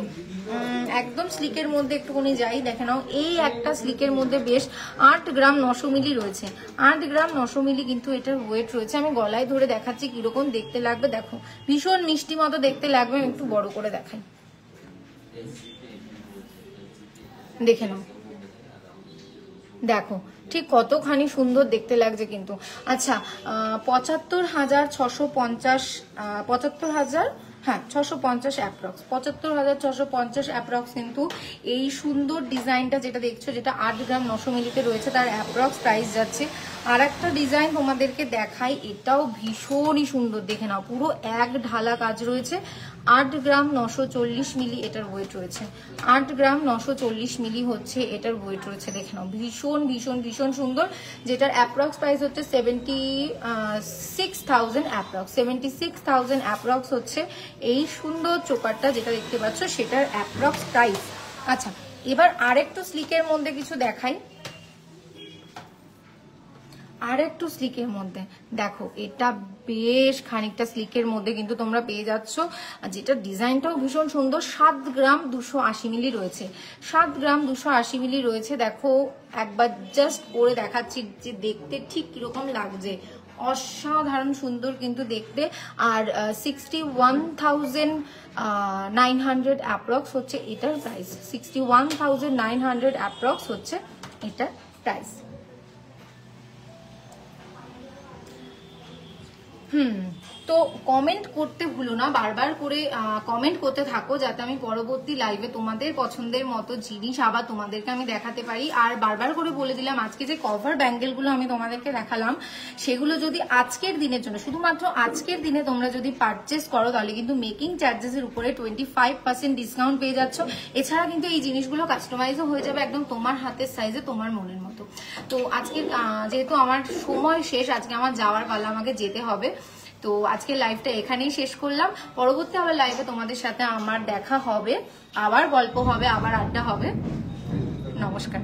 S2: একদম স্লিকের মধ্যে একটুখানি যাই, দেখে নাও। এই একটা স্লিকের মধ্যে বেশ 8 গ্রাম 900 মিলি রয়েছে, 8 গ্রাম 900 মিলি কিন্তু এটার ওয়েট রয়েছে। আমি গলায় ধরে দেখাচ্ছি কিরকম দেখতে লাগবে, দেখো ভীষণ মিষ্টি মতো দেখতে লাগবে। আমি একটু বড় করে দেখাই, দেখে নাও, দেখো ঠিক কতখানি সুন্দর দেখতে লাগছে কিন্তু। আচ্ছা, 75,650, 75,000, হ্যাঁ 650 অ্যাপ্রক্স, 75,650 অ্যাপ্রক্স কিন্তু এই সুন্দর ডিজাইনটা যেটা দেখছো, যেটা 8 গ্রাম 900 মিলিতে রয়েছে, তার অ্যাপ্রক্স প্রাইস যাচ্ছে। আর একটা ডিজাইন তোমাদেরকে দেখাই, এটাও ভীষণই সুন্দর, দেখে নাও, পুরো এক ঢালা কাজ রয়েছে। 8 গ্রাম 940 মিলি এটার ওয়েট রয়েছে, 8 গ্রাম 940 মিলি হচ্ছে এটার ওয়েট রয়েছে, দেখে নাও, ভীষণ ভীষণ ভীষণ সুন্দর। যেটার অ্যাপ্রক্স প্রাইস হচ্ছে 76,000 অ্যাপ্রক্স, 76,000 অ্যাপ্রক্স হচ্ছে এই সুন্দর চোকারটা যেটা দেখতে পাচ্ছ, সেটার অ্যাপ্রক্স প্রাইস। আচ্ছা, এবার আরেকটু স্লিকের মধ্যে কিছু দেখাই, আর একটু স্লিকের মধ্যে দেখো, এটা বেশ খানিকটা স্লিকের মধ্যে কিন্তু তোমরা পেয়ে যাচ্ছ, যেটা ডিজাইনটাও ভীষণ সুন্দর। 7 গ্রাম 280 মিলি রয়েছে, 7 গ্রাম 280 মিলি রয়েছে। দেখো একবার জাস্ট পরে দেখাচ্ছি যে দেখতে ঠিক কিরকম লাগছে, অসাধারণ সুন্দর কিন্তু দেখতে। আর 61,900 অ্যাপ্রক্স হচ্ছে এটার প্রাইস, 61,900 অ্যাপ্রক্স হচ্ছে এটার প্রাইস। তো কমেন্ট করতে ভুলো না, বারবার করে কমেন্ট করতে থাকো, যাতে আমি পরবর্তী লাইভে তোমাদের পছন্দের মতো জিনিস আবার তোমাদেরকে আমি দেখাতে পারি। আর বারবার করে বলে দিলাম, আজকে যে কভার ব্যাঙ্গেলগুলো আমি তোমাদেরকে দেখালাম, সেগুলো যদি আজকের দিনের জন্য, শুধুমাত্র আজকের দিনে তোমরা যদি পারচেস করো, তাহলে কিন্তু মেকিং চার্জেসের উপরে 25% ডিসকাউন্ট পেয়ে যাচ্ছ। এছাড়া কিন্তু এই জিনিসগুলো কাস্টমাইজও হয়ে যাবে একদম তোমার হাতের সাইজে, তোমার মনের মতো। তো আজকে যেহেতু আমার সময় শেষ, আজকে আমার যাওয়ার পালা, আমাকে যেতে হবে। তো আজকের লাইভটা এখানেই শেষ করলাম। পরবর্তী আবার লাইভে তোমাদের সাথে আমার দেখা হবে, আবার গল্প হবে, আবার আড্ডা হবে। নমস্কার।